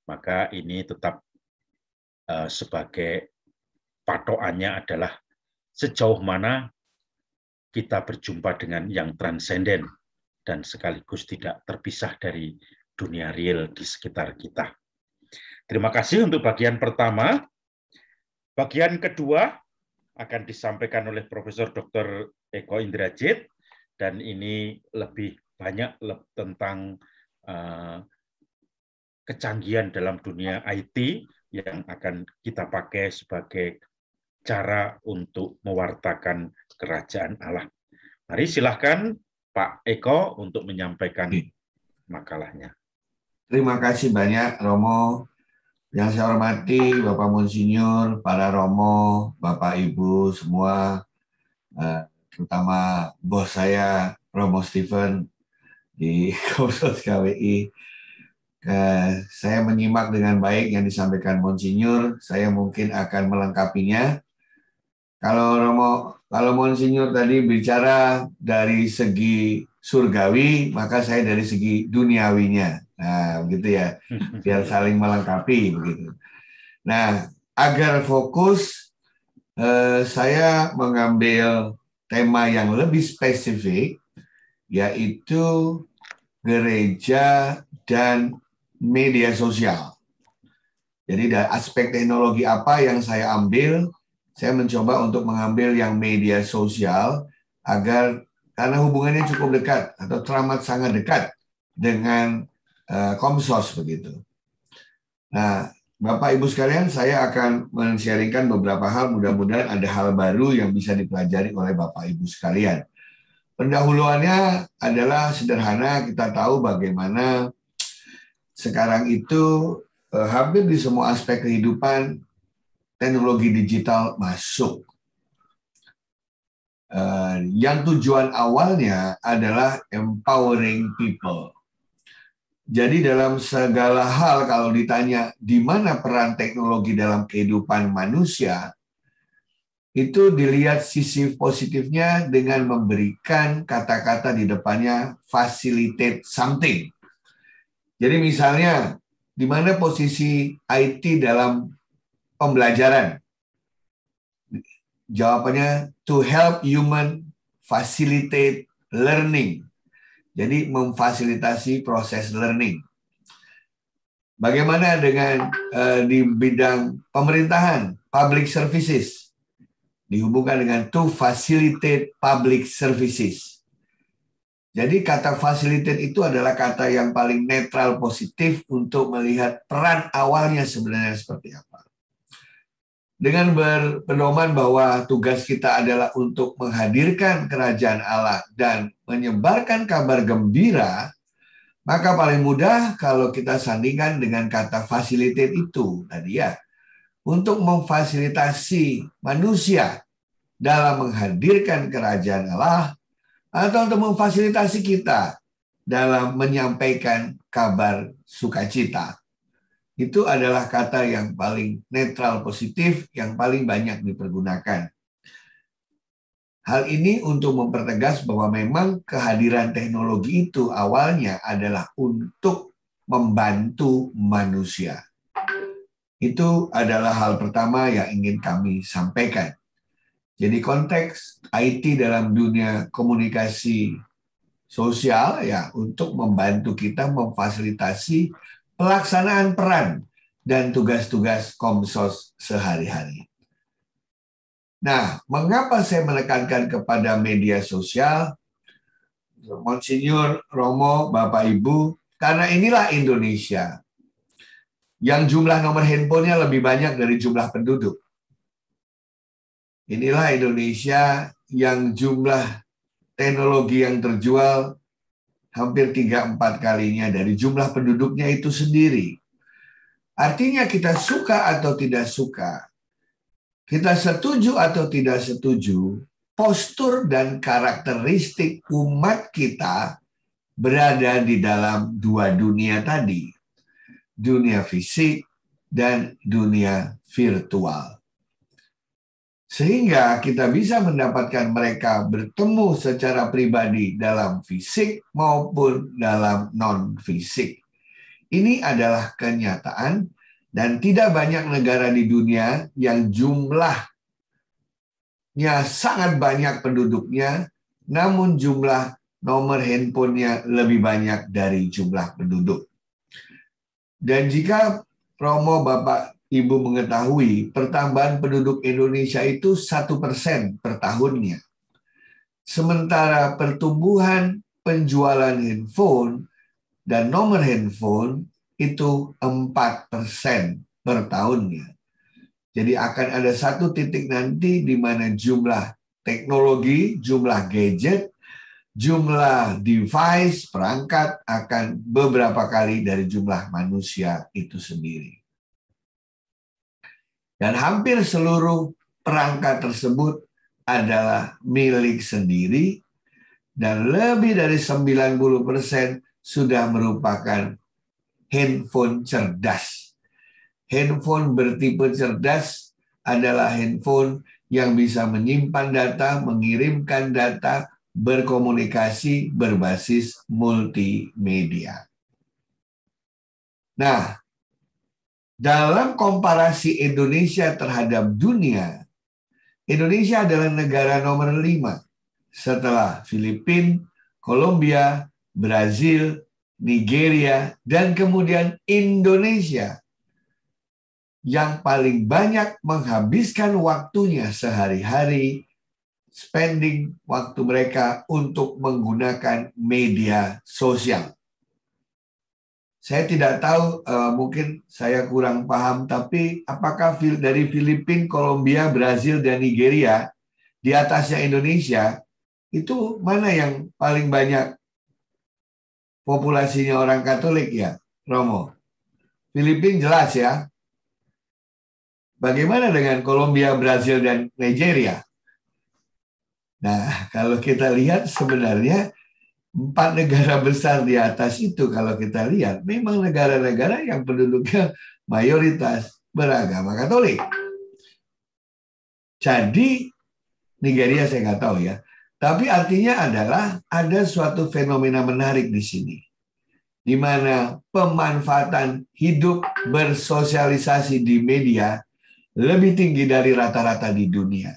Maka ini tetap sebagai patokannya adalah sejauh mana kita berjumpa dengan yang transenden, dan sekaligus tidak terpisah dari dunia real di sekitar kita. Terima kasih untuk bagian pertama. Bagian kedua akan disampaikan oleh Profesor Dr. Eko Indrajit, dan ini lebih banyak tentang kecanggihan dalam dunia IT yang akan kita pakai sebagai cara untuk mewartakan kerajaan Allah. Mari silahkan Pak Eko untuk menyampaikan makalahnya. Terima kasih banyak Romo. Yang saya hormati Bapak Monsinyur, para Romo, Bapak Ibu semua, terutama bos saya Romo Stephen di Komsos KWI. Saya menyimak dengan baik yang disampaikan Monsinyur. Saya mungkin akan melengkapinya. Kalau Monsinyur tadi bicara dari segi surgawi, maka saya dari segi duniawinya. Nah, begitu ya, biar saling melengkapi begitu. Nah, agar fokus, saya mengambil tema yang lebih spesifik, yaitu gereja dan media sosial. Jadi dari aspek teknologi apa yang saya ambil, saya mencoba untuk mengambil yang media sosial karena hubungannya cukup dekat atau teramat sangat dekat dengan Komsos begitu. Nah, Bapak Ibu sekalian, saya akan men-sharingkan beberapa hal, mudah-mudahan ada hal baru yang bisa dipelajari oleh Bapak Ibu sekalian. Pendahuluannya adalah sederhana, kita tahu bagaimana sekarang itu hampir di semua aspek kehidupan teknologi digital masuk. Yang tujuan awalnya adalah empowering people. Jadi dalam segala hal kalau ditanya di mana peran teknologi dalam kehidupan manusia, itu dilihat sisi positifnya dengan memberikan kata-kata di depannya facilitate something. Jadi misalnya di mana posisi IT dalam pembelajaran? Jawabannya to help human facilitate learning. Jadi memfasilitasi proses learning. Bagaimana dengan di bidang pemerintahan, public services? Dihubungkan dengan to facilitate public services. Jadi kata facilitate itu adalah kata yang paling netral positif untuk melihat peran awalnya sebenarnya seperti apa. Dengan berpedoman bahwa tugas kita adalah untuk menghadirkan kerajaan Allah dan menyebarkan kabar gembira, maka paling mudah kalau kita sandingkan dengan kata facilitate itu tadi ya, untuk memfasilitasi manusia dalam menghadirkan kerajaan Allah atau untuk memfasilitasi kita dalam menyampaikan kabar sukacita. Itu adalah kata yang paling netral positif, yang paling banyak dipergunakan. Hal ini untuk mempertegas bahwa memang kehadiran teknologi itu awalnya adalah untuk membantu manusia. Itu adalah hal pertama yang ingin kami sampaikan. Jadi konteks IT dalam dunia komunikasi sosial ya untuk membantu kita memfasilitasi pelaksanaan peran dan tugas-tugas Komsos sehari-hari. Nah, mengapa saya menekankan kepada media sosial? Monsinyur, Romo, Bapak, Ibu, karena inilah Indonesia yang jumlah nomor handphonenya lebih banyak dari jumlah penduduk. Inilah Indonesia yang jumlah teknologi yang terjual hampir 3-4 kalinya dari jumlah penduduknya itu sendiri. Artinya kita suka atau tidak suka, kita setuju atau tidak setuju, postur dan karakteristik umat kita berada di dalam dua dunia tadi. Dunia fisik dan dunia virtual. Sehingga kita bisa mendapatkan mereka bertemu secara pribadi dalam fisik maupun dalam non-fisik. Ini adalah kenyataan dan tidak banyak negara di dunia yang jumlahnya sangat banyak penduduknya, namun jumlah nomor handphonenya lebih banyak dari jumlah penduduk. Dan jika Romo, Bapak, Ibu mengetahui pertambahan penduduk Indonesia itu 1% per tahunnya. Sementara pertumbuhan penjualan handphone dan nomor handphone itu 4% per tahunnya. Jadi akan ada satu titik nanti di mana jumlah teknologi, jumlah gadget, jumlah device, perangkat akan beberapa kali dari jumlah manusia itu sendiri. Dan hampir seluruh perangkat tersebut adalah milik sendiri dan lebih dari 90% sudah merupakan handphone cerdas. Handphone bertipe cerdas adalah handphone yang bisa menyimpan data, mengirimkan data, berkomunikasi berbasis multimedia. Nah, dalam komparasi Indonesia terhadap dunia, Indonesia adalah negara nomor 5 setelah Filipina, Kolombia, Brazil, Nigeria, dan kemudian Indonesia yang paling banyak menghabiskan waktunya sehari-hari, spending waktu mereka untuk menggunakan media sosial. Saya tidak tahu, mungkin saya kurang paham, tapi apakah dari Filipina, Kolombia, Brazil, dan Nigeria, di atasnya Indonesia, itu mana yang paling banyak populasinya orang Katolik ya, Romo? Filipina jelas ya. Bagaimana dengan Kolombia, Brazil, dan Nigeria? Nah, kalau kita lihat sebenarnya 4 negara besar di atas itu kalau kita lihat memang negara-negara yang penduduknya mayoritas beragama Katolik. Jadi Nigeria saya nggak tahu ya. Tapi artinya adalah ada suatu fenomena menarik di sini. Di mana pemanfaatan hidup bersosialisasi di media lebih tinggi dari rata-rata di dunia.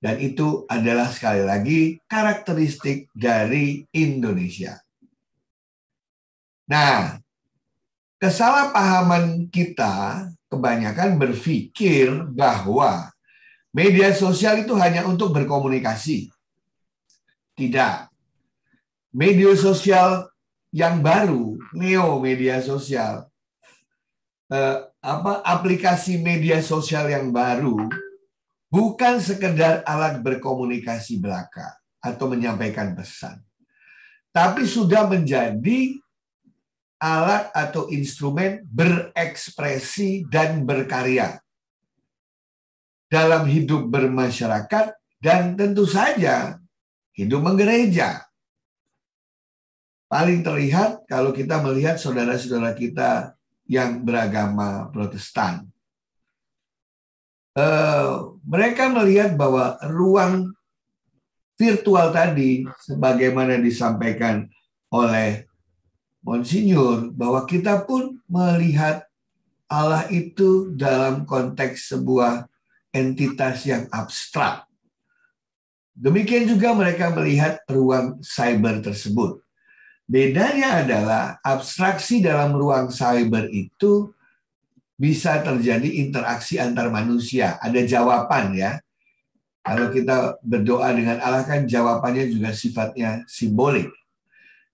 Dan itu adalah sekali lagi karakteristik dari Indonesia. Nah, kesalahpahaman kita kebanyakan berpikir bahwa media sosial itu hanya untuk berkomunikasi. Tidak. Media sosial yang baru, neo media sosial, aplikasi media sosial yang baru bukan sekedar alat berkomunikasi belaka atau menyampaikan pesan, tapi sudah menjadi alat atau instrumen berekspresi dan berkarya dalam hidup bermasyarakat dan tentu saja hidup menggereja. Paling terlihat kalau kita melihat saudara-saudara kita yang beragama Protestan. Mereka melihat bahwa ruang virtual tadi, sebagaimana disampaikan oleh Monsinyur, bahwa kita pun melihat Allah itu dalam konteks sebuah entitas yang abstrak. Demikian juga mereka melihat ruang cyber tersebut. Bedanya adalah abstraksi dalam ruang cyber itu bisa terjadi interaksi antar manusia. Ada jawaban ya. Kalau kita berdoa dengan Allah kan jawabannya juga sifatnya simbolik.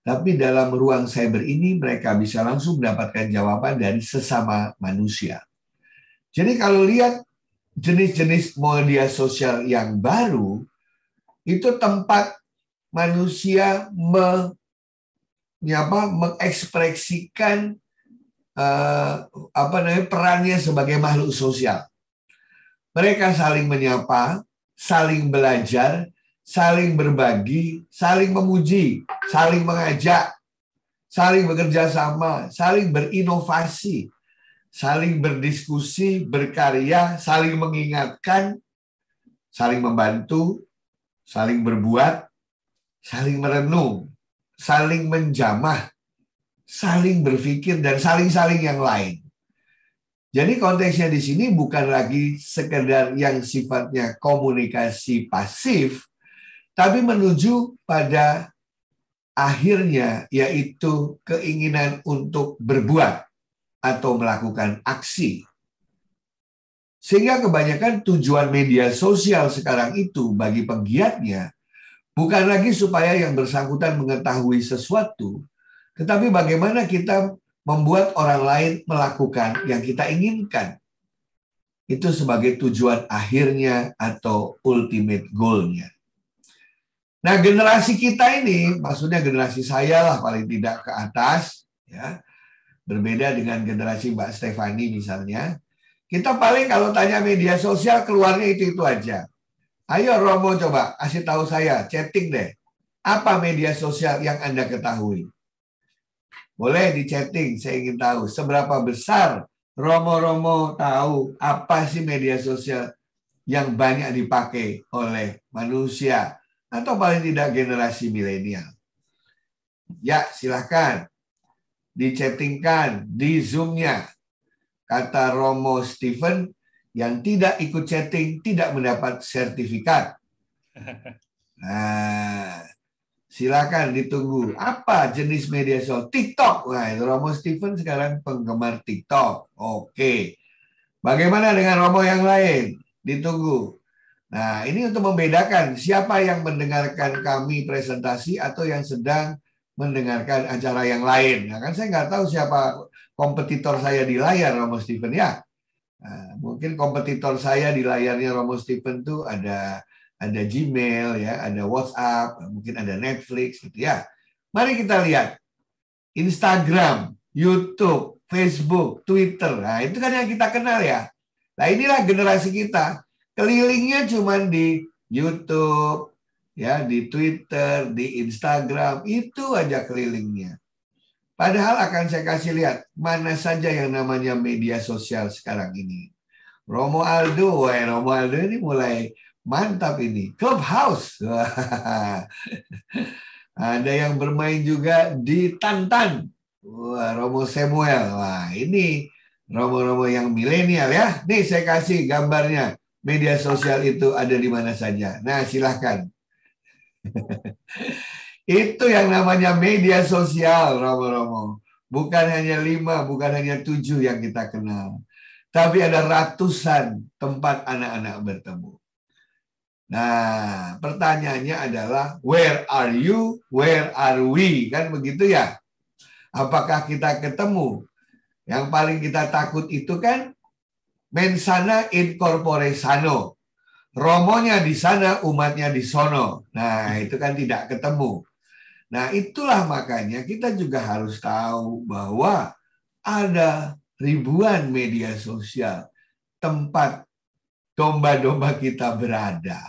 Tapi dalam ruang cyber ini mereka bisa langsung mendapatkan jawaban dari sesama manusia. Jadi kalau lihat jenis-jenis media sosial yang baru, itu tempat manusia mengekspresikan perannya sebagai makhluk sosial. Mereka saling menyapa, saling belajar, saling berbagi, saling memuji, saling mengajak, saling bekerja sama, saling berinovasi, saling berdiskusi, berkarya, saling mengingatkan, saling membantu, saling berbuat, saling merenung, saling menjamah, saling berpikir, dan saling-saling yang lain. Jadi konteksnya di sini bukan lagi sekedar yang sifatnya komunikasi pasif, tapi menuju pada akhirnya yaitu keinginan untuk berbuat atau melakukan aksi. Sehingga kebanyakan tujuan media sosial sekarang itu bagi penggiatnya bukan lagi supaya yang bersangkutan mengetahui sesuatu, tetapi bagaimana kita membuat orang lain melakukan yang kita inginkan. Itu sebagai tujuan akhirnya atau ultimate goal-nya. Nah, generasi kita ini, maksudnya generasi saya lah paling tidak ke atas, ya, berbeda dengan generasi Mbak Stefani misalnya, kita paling kalau tanya media sosial keluarnya itu aja. Ayo Romo coba kasih tahu saya, chatting deh. Apa media sosial yang Anda ketahui? Boleh di chatting, saya ingin tahu seberapa besar Romo-Romo tahu apa sih media sosial yang banyak dipakai oleh manusia atau paling tidak generasi milenial. Ya, silahkan dichattingkan di Zoom-nya. Kata Romo Stephen, yang tidak ikut chatting tidak mendapat sertifikat. Nah, silakan ditunggu. Apa jenis media sosial? TikTok. Nah, Romo Stephen sekarang penggemar TikTok. Oke. Bagaimana dengan Romo yang lain? Ditunggu. Nah, ini untuk membedakan siapa yang mendengarkan kami presentasi atau yang sedang mendengarkan acara yang lain. Nah, kan saya nggak tahu siapa kompetitor saya di layar, Romo Stephen ya. Nah, mungkin kompetitor saya di layarnya Romo Stephen tuh ada Gmail ya, ada WhatsApp, mungkin ada Netflix gitu ya. Mari kita lihat Instagram, YouTube, Facebook, Twitter. Nah, itu kan yang kita kenal ya. Nah, inilah generasi kita. Kelilingnya cuma di YouTube, ya, di Twitter, di Instagram, itu aja kelilingnya. Padahal akan saya kasih lihat mana saja yang namanya media sosial sekarang ini. Romo Aldo ini mulai mantap ini. Clubhouse. Ada yang bermain juga di Tantan. Wah, Romo Samuel. Wah, ini Romo-Romo yang milenial ya. Nih saya kasih gambarnya. Media sosial itu ada di mana saja. Nah, silahkan. Itu yang namanya media sosial, Romo-Romo. Bukan hanya 5, bukan hanya 7 yang kita kenal. Tapi ada ratusan tempat anak-anak bertemu. Nah, pertanyaannya adalah, where are you, where are we? Kan begitu ya? Apakah kita ketemu? Yang paling kita takut itu kan, mensana in corpore sano. Romonya di sana, umatnya di sono. Nah, itu kan tidak ketemu. Nah, itulah makanya kita juga harus tahu bahwa ada ribuan media sosial tempat domba-domba kita berada.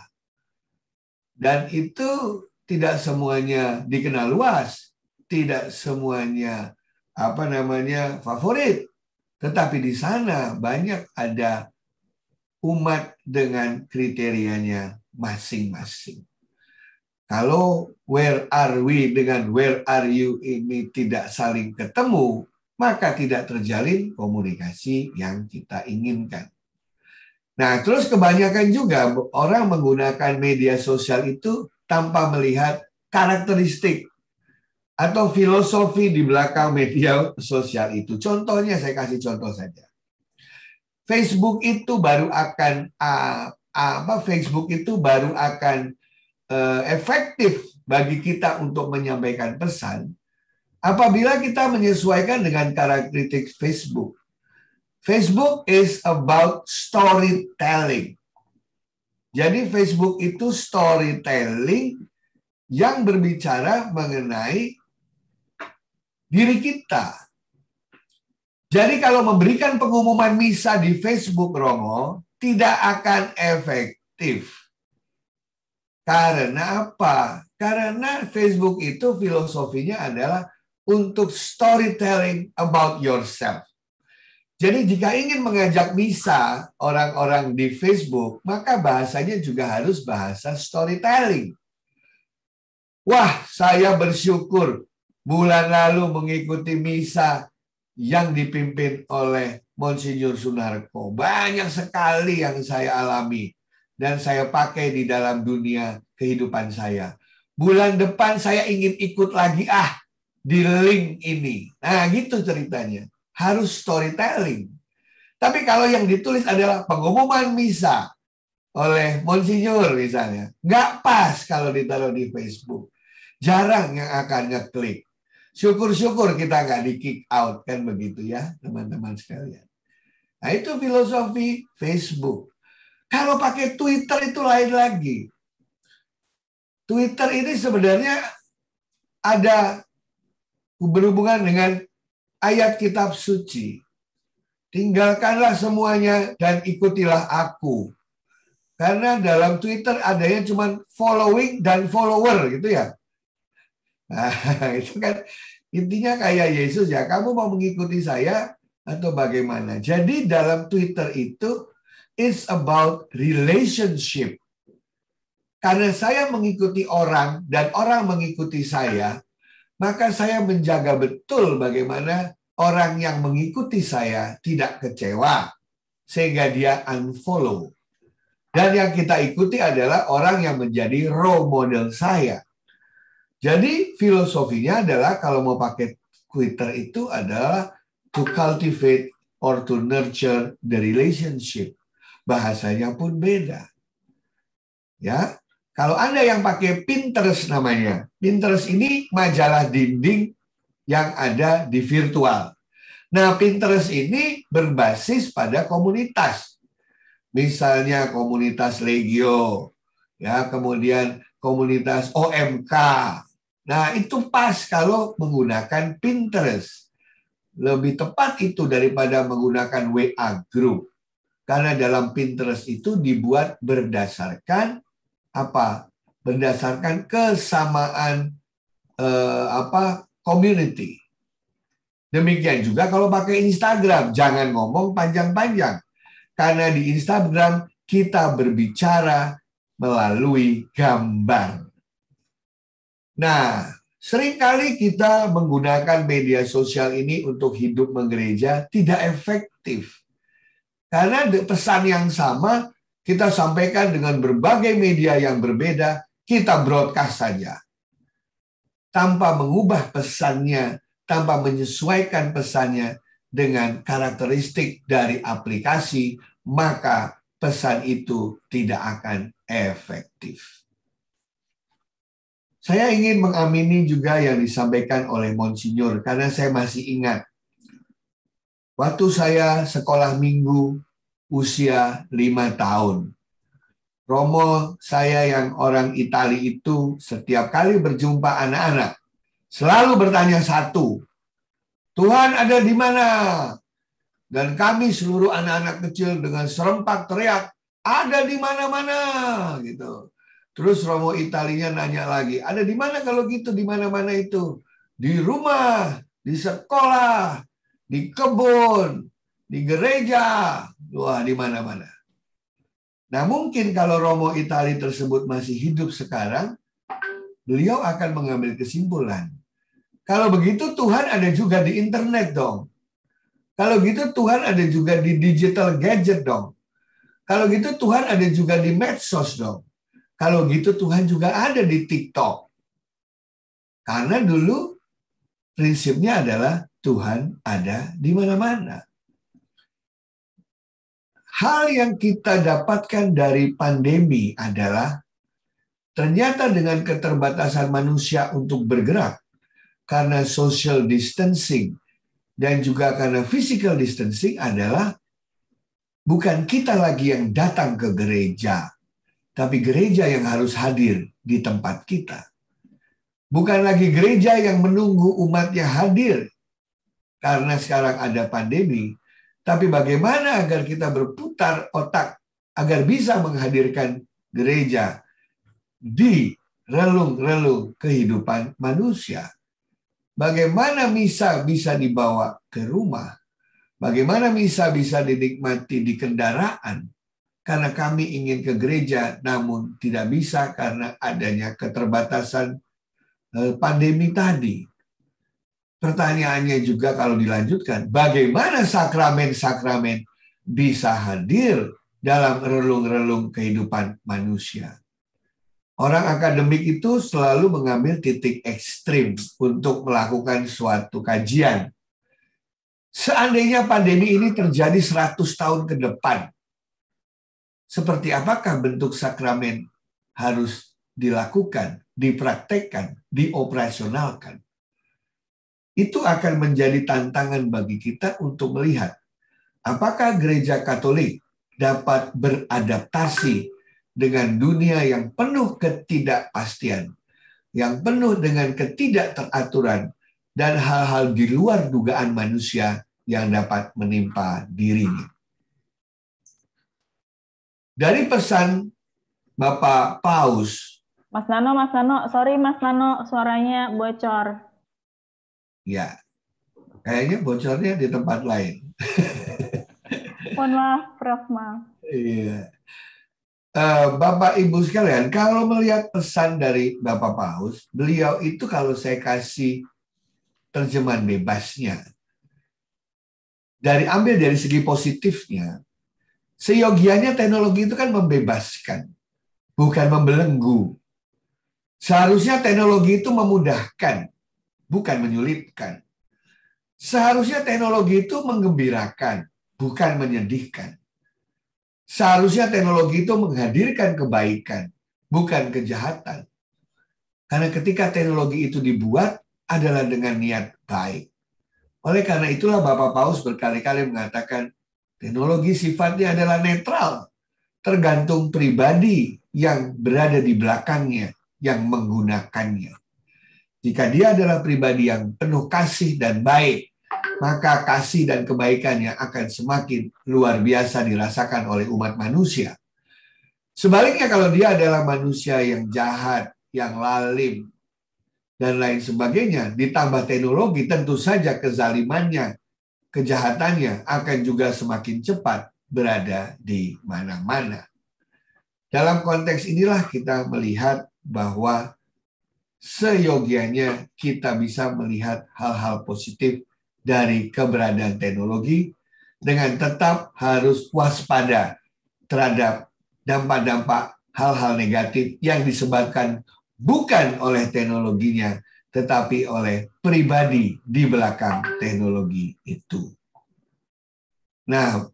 Dan itu tidak semuanya dikenal luas, tidak semuanya favorit. Tetapi di sana banyak ada umat dengan kriterianya masing-masing. Kalau where are we dengan where are you ini tidak saling ketemu, maka tidak terjalin komunikasi yang kita inginkan. Nah, terus kebanyakan juga orang menggunakan media sosial itu tanpa melihat karakteristik atau filosofi di belakang media sosial itu. Contohnya, saya kasih contoh saja. Facebook itu baru akan efektif bagi kita untuk menyampaikan pesan apabila kita menyesuaikan dengan karakteristik Facebook. Facebook is about storytelling. Jadi Facebook itu storytelling yang berbicara mengenai diri kita. Jadi kalau memberikan pengumuman misa di Facebook, Romo, tidak akan efektif. Karena apa? Karena Facebook itu filosofinya adalah untuk storytelling about yourself. Jadi jika ingin mengajak misa orang-orang di Facebook, maka bahasanya juga harus bahasa storytelling. Wah, saya bersyukur bulan lalu mengikuti misa yang dipimpin oleh Monsinyur Sunarko. Banyak sekali yang saya alami. Dan saya pakai di dalam dunia kehidupan saya. Bulan depan saya ingin ikut lagi di link ini. Nah, gitu ceritanya. Harus storytelling. Tapi kalau yang ditulis adalah pengumuman misa oleh Monsinyur misalnya, nggak pas kalau ditaruh di Facebook. Jarang yang akan ngeklik. Syukur-syukur kita nggak di-kick out, kan begitu ya, teman-teman sekalian. Nah, itu filosofi Facebook. Kalau pakai Twitter itu lain lagi. Twitter ini sebenarnya ada berhubungan dengan ayat kitab suci. Tinggalkanlah semuanya dan ikutilah aku. Karena dalam Twitter adanya cuma following dan follower gitu ya. Nah, itu kan intinya kayak Yesus ya. Kamu mau mengikuti saya atau bagaimana? Jadi dalam Twitter itu it's about relationship. Karena saya mengikuti orang dan orang mengikuti saya, maka saya menjaga betul bagaimana orang yang mengikuti saya tidak kecewa sehingga dia unfollow. Dan yang kita ikuti adalah orang yang menjadi role model saya. Jadi filosofinya adalah kalau mau pakai Twitter itu adalah to cultivate or to nurture the relationship. Bahasanya pun beda. Ya, kalau Anda yang pakai Pinterest namanya. Pinterest ini majalah dinding yang ada di virtual. Nah, Pinterest ini berbasis pada komunitas. Misalnya komunitas Legio, ya, kemudian komunitas OMK. Nah, itu pas kalau menggunakan Pinterest. Lebih tepat itu daripada menggunakan WA group. Karena dalam Pinterest itu dibuat berdasarkan apa? Berdasarkan kesamaan community. Demikian juga kalau pakai Instagram, jangan ngomong panjang-panjang. Karena di Instagram kita berbicara melalui gambar. Nah, seringkali kita menggunakan media sosial ini untuk hidup menggereja tidak efektif. Karena pesan yang sama kita sampaikan dengan berbagai media yang berbeda, kita broadcast saja. Tanpa mengubah pesannya, tanpa menyesuaikan pesannya dengan karakteristik dari aplikasi, maka pesan itu tidak akan efektif. Saya ingin mengamini juga yang disampaikan oleh Monsinyur, karena saya masih ingat waktu saya sekolah minggu usia 5 tahun. Romo saya yang orang Itali itu setiap kali berjumpa anak-anak selalu bertanya satu, Tuhan ada di mana? Dan kami seluruh anak-anak kecil dengan serempak teriak, ada di mana-mana gitu. Terus Romo Italinya nanya lagi, ada di mana kalau gitu, di mana-mana itu? Di rumah, di sekolah, di kebun, di gereja, wah di mana-mana. Nah mungkin kalau Romo Itali tersebut masih hidup sekarang, beliau akan mengambil kesimpulan. Kalau begitu Tuhan ada juga di internet dong. Kalau gitu Tuhan ada juga di digital gadget dong. Kalau gitu Tuhan ada juga di medsos dong. Kalau gitu Tuhan juga ada di TikTok. Karena dulu prinsipnya adalah Tuhan ada di mana-mana. Hal yang kita dapatkan dari pandemi adalah ternyata dengan keterbatasan manusia untuk bergerak karena social distancing dan juga karena physical distancing adalah bukan kita lagi yang datang ke gereja, tapi gereja yang harus hadir di tempat kita. Bukan lagi gereja yang menunggu umatnya hadir karena sekarang ada pandemi, tapi bagaimana agar kita berputar otak agar bisa menghadirkan gereja di relung-relung kehidupan manusia. Bagaimana misa bisa dibawa ke rumah? Bagaimana misa bisa dinikmati di kendaraan? Karena kami ingin ke gereja, namun tidak bisa karena adanya keterbatasan pandemi tadi. Pertanyaannya juga kalau dilanjutkan, bagaimana sakramen-sakramen bisa hadir dalam relung-relung kehidupan manusia? Orang akademik itu selalu mengambil titik ekstrim untuk melakukan suatu kajian. Seandainya pandemi ini terjadi 100 tahun ke depan, seperti apakah bentuk sakramen harus dilakukan, dipraktekkan, dioperasionalkan? Itu akan menjadi tantangan bagi kita untuk melihat apakah gereja Katolik dapat beradaptasi dengan dunia yang penuh ketidakpastian, yang penuh dengan ketidakteraturan, dan hal-hal di luar dugaan manusia yang dapat menimpa dirinya. Dari pesan Bapak Paus. Mas Nano, sorry Mas Nano, suaranya bocor. Ya, kayaknya bocornya di tempat lain. Mohon maaf, Prof. Maaf. Iya. Bapak Ibu sekalian, kalau melihat pesan dari Bapak Paus, beliau itu kalau saya kasih terjemahan bebasnya, ambil dari segi positifnya, seyogianya teknologi itu kan membebaskan, bukan membelenggu. Seharusnya teknologi itu memudahkan, bukan menyulitkan. Seharusnya teknologi itu menggembirakan, bukan menyedihkan. Seharusnya teknologi itu menghadirkan kebaikan, bukan kejahatan. Karena ketika teknologi itu dibuat adalah dengan niat baik. Oleh karena itulah Bapak Paus berkali-kali mengatakan teknologi sifatnya adalah netral, tergantung pribadi yang berada di belakangnya, yang menggunakannya. Jika dia adalah pribadi yang penuh kasih dan baik, maka kasih dan kebaikannya akan semakin luar biasa dirasakan oleh umat manusia. Sebaliknya kalau dia adalah manusia yang jahat, yang lalim, dan lain sebagainya, ditambah teknologi, tentu saja kezalimannya, kejahatannya akan juga semakin cepat berada di mana-mana. Dalam konteks inilah kita melihat bahwa seyogianya kita bisa melihat hal-hal positif dari keberadaan teknologi dengan tetap harus waspada terhadap dampak-dampak hal-hal negatif yang disebabkan bukan oleh teknologinya, tetapi oleh pribadi di belakang teknologi itu. Nah,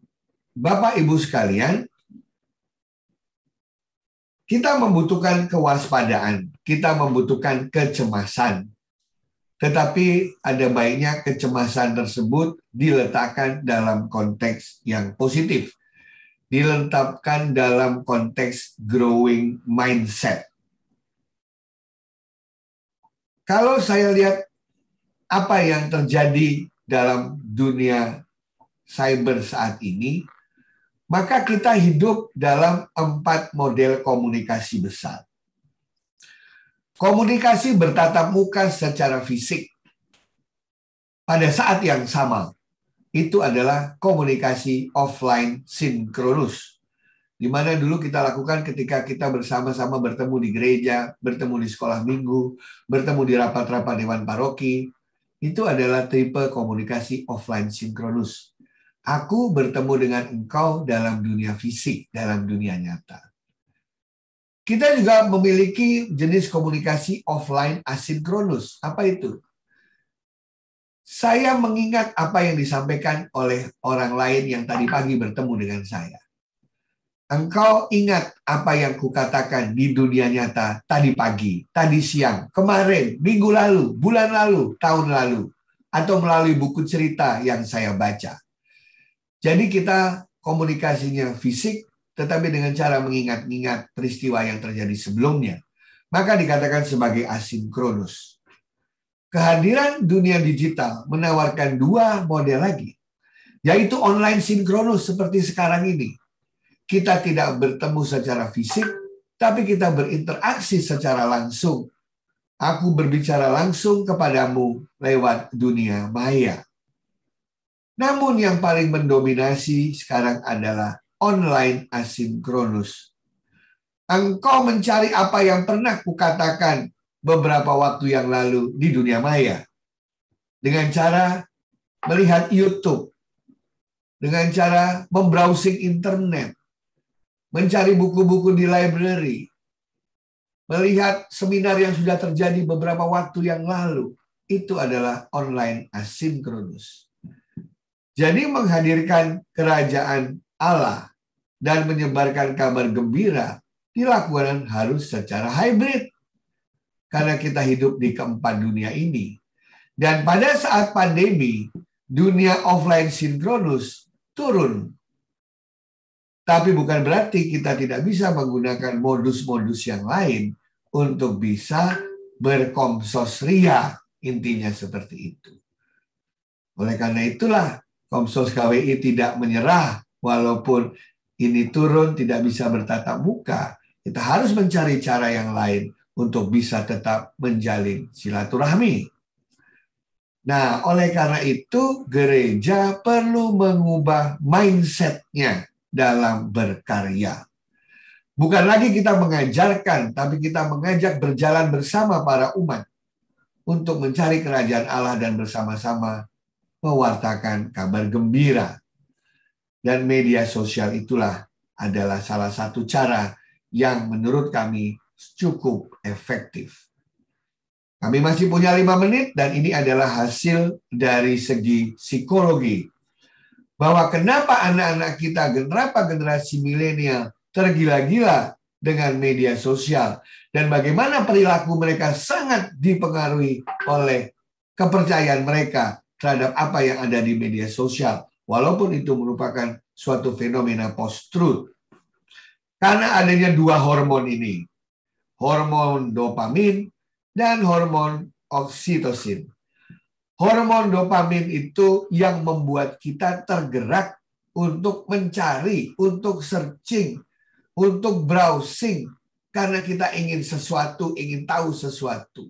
Bapak Ibu sekalian, kita membutuhkan kewaspadaan, kita membutuhkan kecemasan. Tetapi ada baiknya kecemasan tersebut diletakkan dalam konteks yang positif. Diletakkan dalam konteks growing mindset. Kalau saya lihat apa yang terjadi dalam dunia cyber saat ini, maka kita hidup dalam 4 model komunikasi besar. Komunikasi bertatap muka secara fisik pada saat yang sama, itu adalah komunikasi offline sinkronus. Di mana dulu kita lakukan ketika kita bersama-sama bertemu di gereja, bertemu di sekolah minggu, bertemu di rapat-rapat dewan paroki. Itu adalah tipe komunikasi offline sinkronus. Aku bertemu dengan engkau dalam dunia fisik, dalam dunia nyata. Kita juga memiliki jenis komunikasi offline asinkronus. Apa itu? Saya mengingat apa yang disampaikan oleh orang lain yang tadi pagi bertemu dengan saya. Engkau ingat apa yang kukatakan di dunia nyata tadi pagi, tadi siang, kemarin, minggu lalu, bulan lalu, tahun lalu, atau melalui buku cerita yang saya baca. Jadi kita komunikasinya fisik, tetapi dengan cara mengingat-ingat peristiwa yang terjadi sebelumnya. Maka dikatakan sebagai asinkronus. Kehadiran dunia digital menawarkan 2 model lagi, yaitu online sinkronus seperti sekarang ini. Kita tidak bertemu secara fisik, tapi kita berinteraksi secara langsung. Aku berbicara langsung kepadamu lewat dunia maya. Namun yang paling mendominasi sekarang adalah online asinkronus. Engkau mencari apa yang pernah kukatakan beberapa waktu yang lalu di dunia maya. Dengan cara melihat YouTube. Dengan cara membrowsing internet. Mencari buku-buku di library. Melihat seminar yang sudah terjadi beberapa waktu yang lalu. Itu adalah online asinkronus. Jadi menghadirkan kerajaan Allah dan menyebarkan kabar gembira dilakukan harus secara hybrid. Karena kita hidup di keempat dunia ini. Dan pada saat pandemi, dunia offline sinkronus turun. Tapi bukan berarti kita tidak bisa menggunakan modus-modus yang lain untuk bisa berkomsos ria. Intinya seperti itu. Oleh karena itulah, Komsos KWI tidak menyerah walaupun ini turun tidak bisa bertatap muka. Kita harus mencari cara yang lain untuk bisa tetap menjalin silaturahmi. Nah, oleh karena itu gereja perlu mengubah mindset-nya dalam berkarya. Bukan lagi kita mengajarkan, tapi kita mengajak berjalan bersama para umat untuk mencari kerajaan Allah dan bersama-sama mewartakan kabar gembira. Dan media sosial itulah adalah salah satu cara yang menurut kami cukup efektif. Kami masih punya 5 menit dan ini adalah hasil dari segi psikologi. Bahwa kenapa anak-anak kita, kenapa generasi milenial tergila-gila dengan media sosial. Dan bagaimana perilaku mereka sangat dipengaruhi oleh kepercayaan mereka terhadap apa yang ada di media sosial. Walaupun itu merupakan suatu fenomena post-truth. Karena adanya 2 hormon ini. Hormon dopamin dan hormon oksitosin. Hormon dopamin itu yang membuat kita tergerak untuk mencari, untuk searching, untuk browsing. Karena kita ingin sesuatu, ingin tahu sesuatu.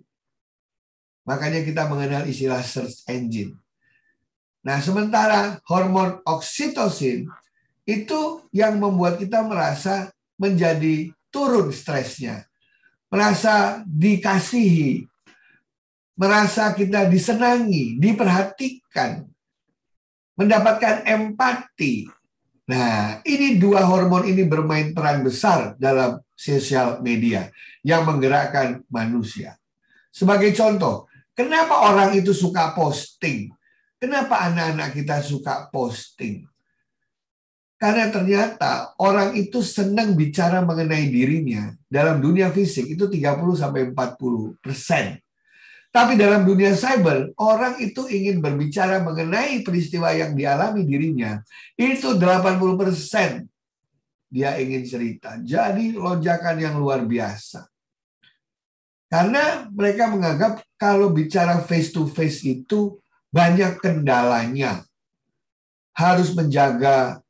Makanya kita mengenal istilah search engine. Nah, sementara hormon oksitosin itu yang membuat kita merasa menjadi turun stresnya. Merasa dikasihi. Merasa kita disenangi, diperhatikan. Mendapatkan empati. Nah, ini 2 hormon ini bermain peran besar dalam sosial media yang menggerakkan manusia. Sebagai contoh, Kenapa orang itu suka posting? Kenapa anak-anak kita suka posting? Karena ternyata orang itu senang bicara mengenai dirinya. Dalam dunia fisik itu 30-40%. Tapi dalam dunia cyber, orang itu ingin berbicara mengenai peristiwa yang dialami dirinya. Itu 80% dia ingin cerita. Jadi lonjakan yang luar biasa. Karena mereka menganggap kalau bicara face to face itu banyak kendalanya. Harus menjaga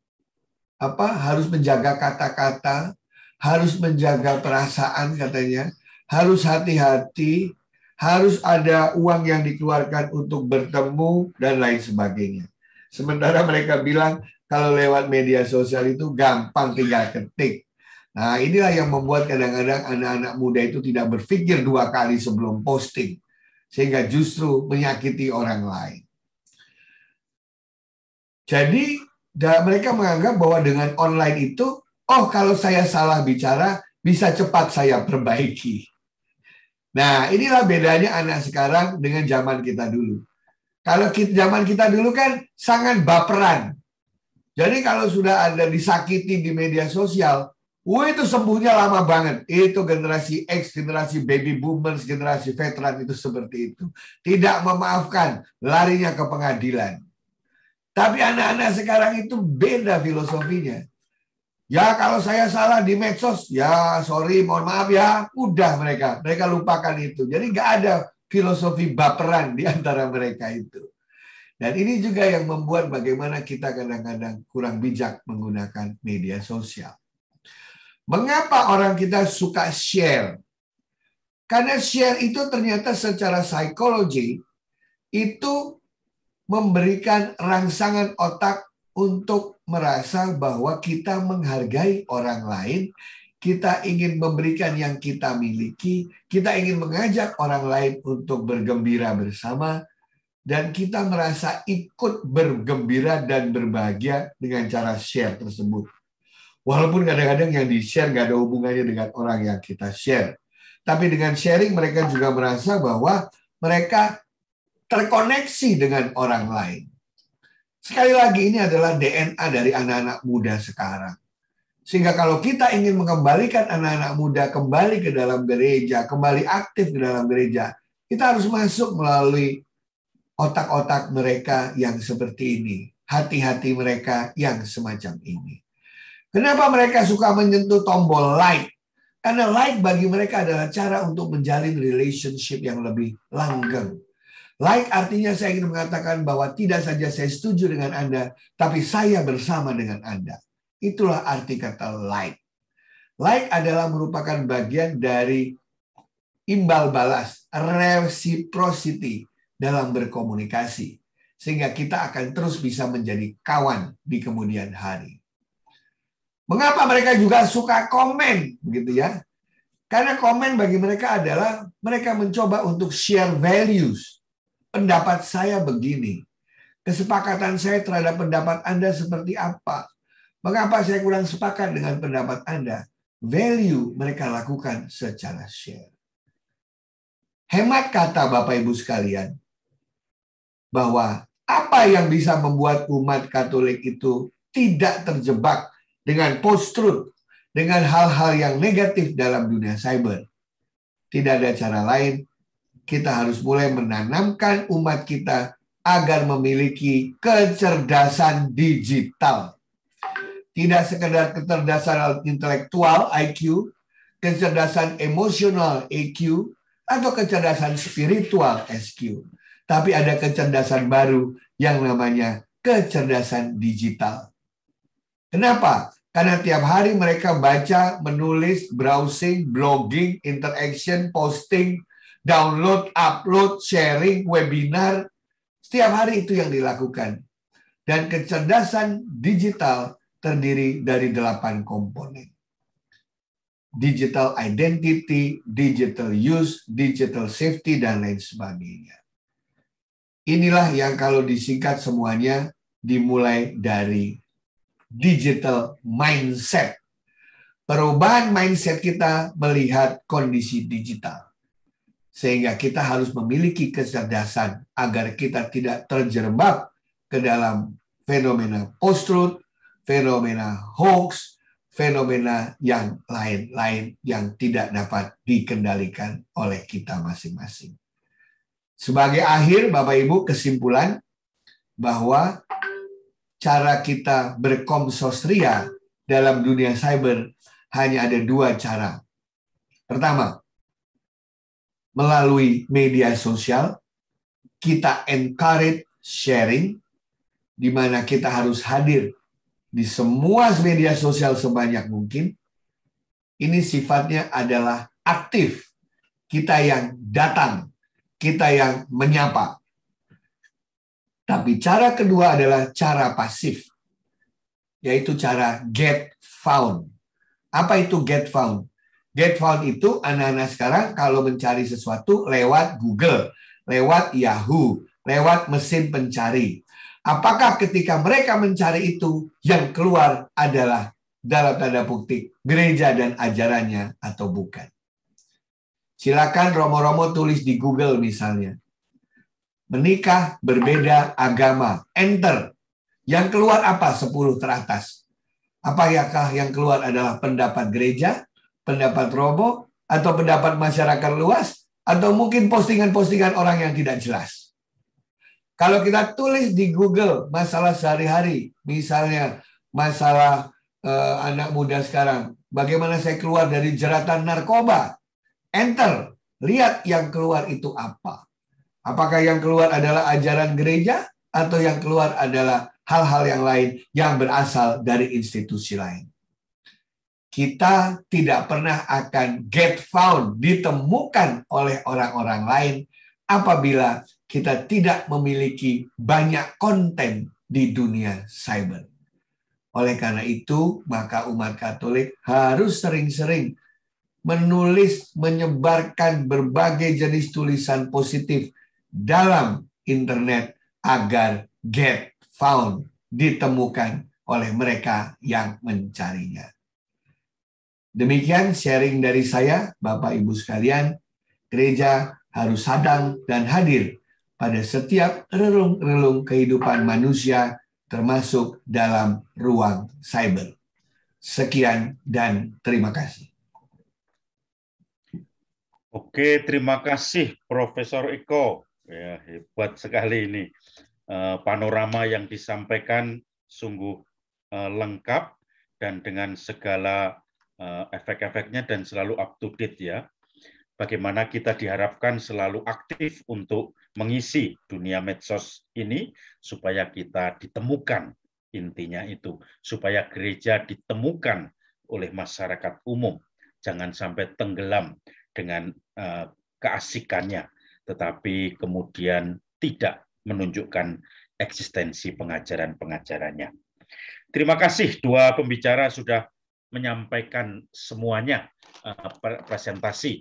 kata-kata, harus menjaga perasaan katanya, harus hati-hati, harus ada uang yang dikeluarkan untuk bertemu, dan lain sebagainya. Sementara mereka bilang kalau lewat media sosial itu gampang, tinggal ketik. Nah, inilah yang membuat kadang-kadang anak-anak muda itu tidak berpikir 2 kali sebelum posting, sehingga justru menyakiti orang lain. Jadi, mereka menganggap bahwa dengan online itu, kalau saya salah bicara, bisa cepat saya perbaiki. Nah, inilah bedanya anak sekarang dengan zaman kita dulu. Kalau zaman kita dulu kan sangat baperan. Jadi kalau sudah ada disakiti di media sosial, itu sembuhnya lama banget. Itu generasi X, generasi baby boomers, generasi veteran itu seperti itu. Tidak memaafkan, larinya ke pengadilan. Tapi anak-anak sekarang itu beda filosofinya. Ya kalau saya salah di medsos, ya sorry, mohon maaf ya. Udah mereka lupakan itu. Jadi nggak ada filosofi baperan di antara mereka itu. Dan ini juga yang membuat bagaimana kita kadang-kadang kurang bijak menggunakan media sosial. Mengapa orang kita suka share? Karena share itu ternyata secara psikologi itu memberikan rangsangan otak untuk merasa bahwa kita menghargai orang lain, kita ingin memberikan yang kita miliki, kita ingin mengajak orang lain untuk bergembira bersama, dan kita merasa ikut bergembira dan berbahagia dengan cara share tersebut. Walaupun kadang-kadang yang di-share nggak ada hubungannya dengan orang yang kita share. Tapi dengan sharing mereka juga merasa bahwa mereka terkoneksi dengan orang lain. Sekali lagi ini adalah DNA dari anak-anak muda sekarang. Sehingga kalau kita ingin mengembalikan anak-anak muda kembali ke dalam gereja, kembali aktif di dalam gereja, kita harus masuk melalui otak-otak mereka yang seperti ini. Hati-hati mereka yang semacam ini. Kenapa mereka suka menyentuh tombol like? Karena like bagi mereka adalah cara untuk menjalin relationship yang lebih langgeng. Like artinya saya ingin mengatakan bahwa tidak saja saya setuju dengan Anda, tapi saya bersama dengan Anda. Itulah arti kata like. Like adalah merupakan bagian dari imbal balas, reciprocity dalam berkomunikasi. Sehingga kita akan terus bisa menjadi kawan di kemudian hari. Mengapa mereka juga suka komen, gitu ya? Karena komen bagi mereka adalah mereka mencoba untuk share values. Pendapat saya begini. Kesepakatan saya terhadap pendapat Anda seperti apa? Mengapa saya kurang sepakat dengan pendapat Anda? Value mereka lakukan secara share. Hemat kata Bapak Ibu sekalian, bahwa apa yang bisa membuat umat Katolik itu tidak terjebak dengan post-truth, dengan hal-hal yang negatif dalam dunia cyber. Tidak ada cara lain. Kita harus mulai menanamkan umat kita agar memiliki kecerdasan digital. Tidak sekedar kecerdasan intelektual IQ, kecerdasan emosional EQ, atau kecerdasan spiritual SQ. Tapi ada kecerdasan baru yang namanya kecerdasan digital. Kenapa? Karena tiap hari mereka baca, menulis, browsing, blogging, interaction, posting, download, upload, sharing, webinar. Setiap hari itu yang dilakukan. Dan kecerdasan digital terdiri dari 8 komponen. Digital identity, digital use, digital safety, dan lain sebagainya. Inilah yang kalau disingkat semuanya dimulai dari digital mindset. Perubahan mindset kita melihat kondisi digital. Sehingga kita harus memiliki kecerdasan agar kita tidak terjerembab ke dalam fenomena post-truth, fenomena hoax, fenomena yang lain-lain yang tidak dapat dikendalikan oleh kita masing-masing. Sebagai akhir, Bapak Ibu, kesimpulan bahwa cara kita berkomsosria dalam dunia cyber hanya ada dua cara. Pertama, melalui media sosial, kita encourage sharing, di mana kita harus hadir di semua media sosial sebanyak mungkin. Ini sifatnya adalah aktif. Kita yang datang, kita yang menyapa. Tapi cara kedua adalah cara pasif, yaitu cara get found. Apa itu get found? Get found itu anak-anak sekarang kalau mencari sesuatu lewat Google, lewat Yahoo, lewat mesin pencari. Apakah ketika mereka mencari itu yang keluar adalah dalam tanda kutip gereja dan ajarannya atau bukan? Silakan Romo-Romo tulis di Google misalnya. Menikah berbeda agama. Enter. Yang keluar apa? 10 teratas. Apakah yang keluar adalah pendapat gereja, pendapat Romo, atau pendapat masyarakat luas, atau mungkin postingan-postingan orang yang tidak jelas? Kalau kita tulis di Google masalah sehari-hari, misalnya masalah anak muda sekarang, bagaimana saya keluar dari jeratan narkoba, enter, lihat yang keluar itu apa. Apakah yang keluar adalah ajaran gereja, atau yang keluar adalah hal-hal yang lain yang berasal dari institusi lain? Kita tidak pernah akan get found, ditemukan oleh orang-orang lain apabila kita tidak memiliki banyak konten di dunia cyber. Oleh karena itu, maka umat Katolik harus sering-sering menulis, menyebarkan berbagai jenis tulisan positif dalam internet agar get found, ditemukan oleh mereka yang mencarinya. Demikian sharing dari saya, Bapak Ibu sekalian. Gereja harus sadar dan hadir pada setiap relung-relung kehidupan manusia, termasuk dalam ruang cyber. Sekian dan terima kasih. Oke, terima kasih Profesor Eko. Ya, hebat sekali ini. Panorama yang disampaikan sungguh lengkap dan dengan segala efek-efeknya dan selalu up to date ya. Bagaimana kita diharapkan selalu aktif untuk mengisi dunia medsos ini supaya kita ditemukan, intinya itu, supaya gereja ditemukan oleh masyarakat umum. Jangan sampai tenggelam dengan keasikannya, tetapi kemudian tidak menunjukkan eksistensi pengajaran-pengajarannya. Terima kasih dua pembicara sudah menyampaikan semuanya presentasi.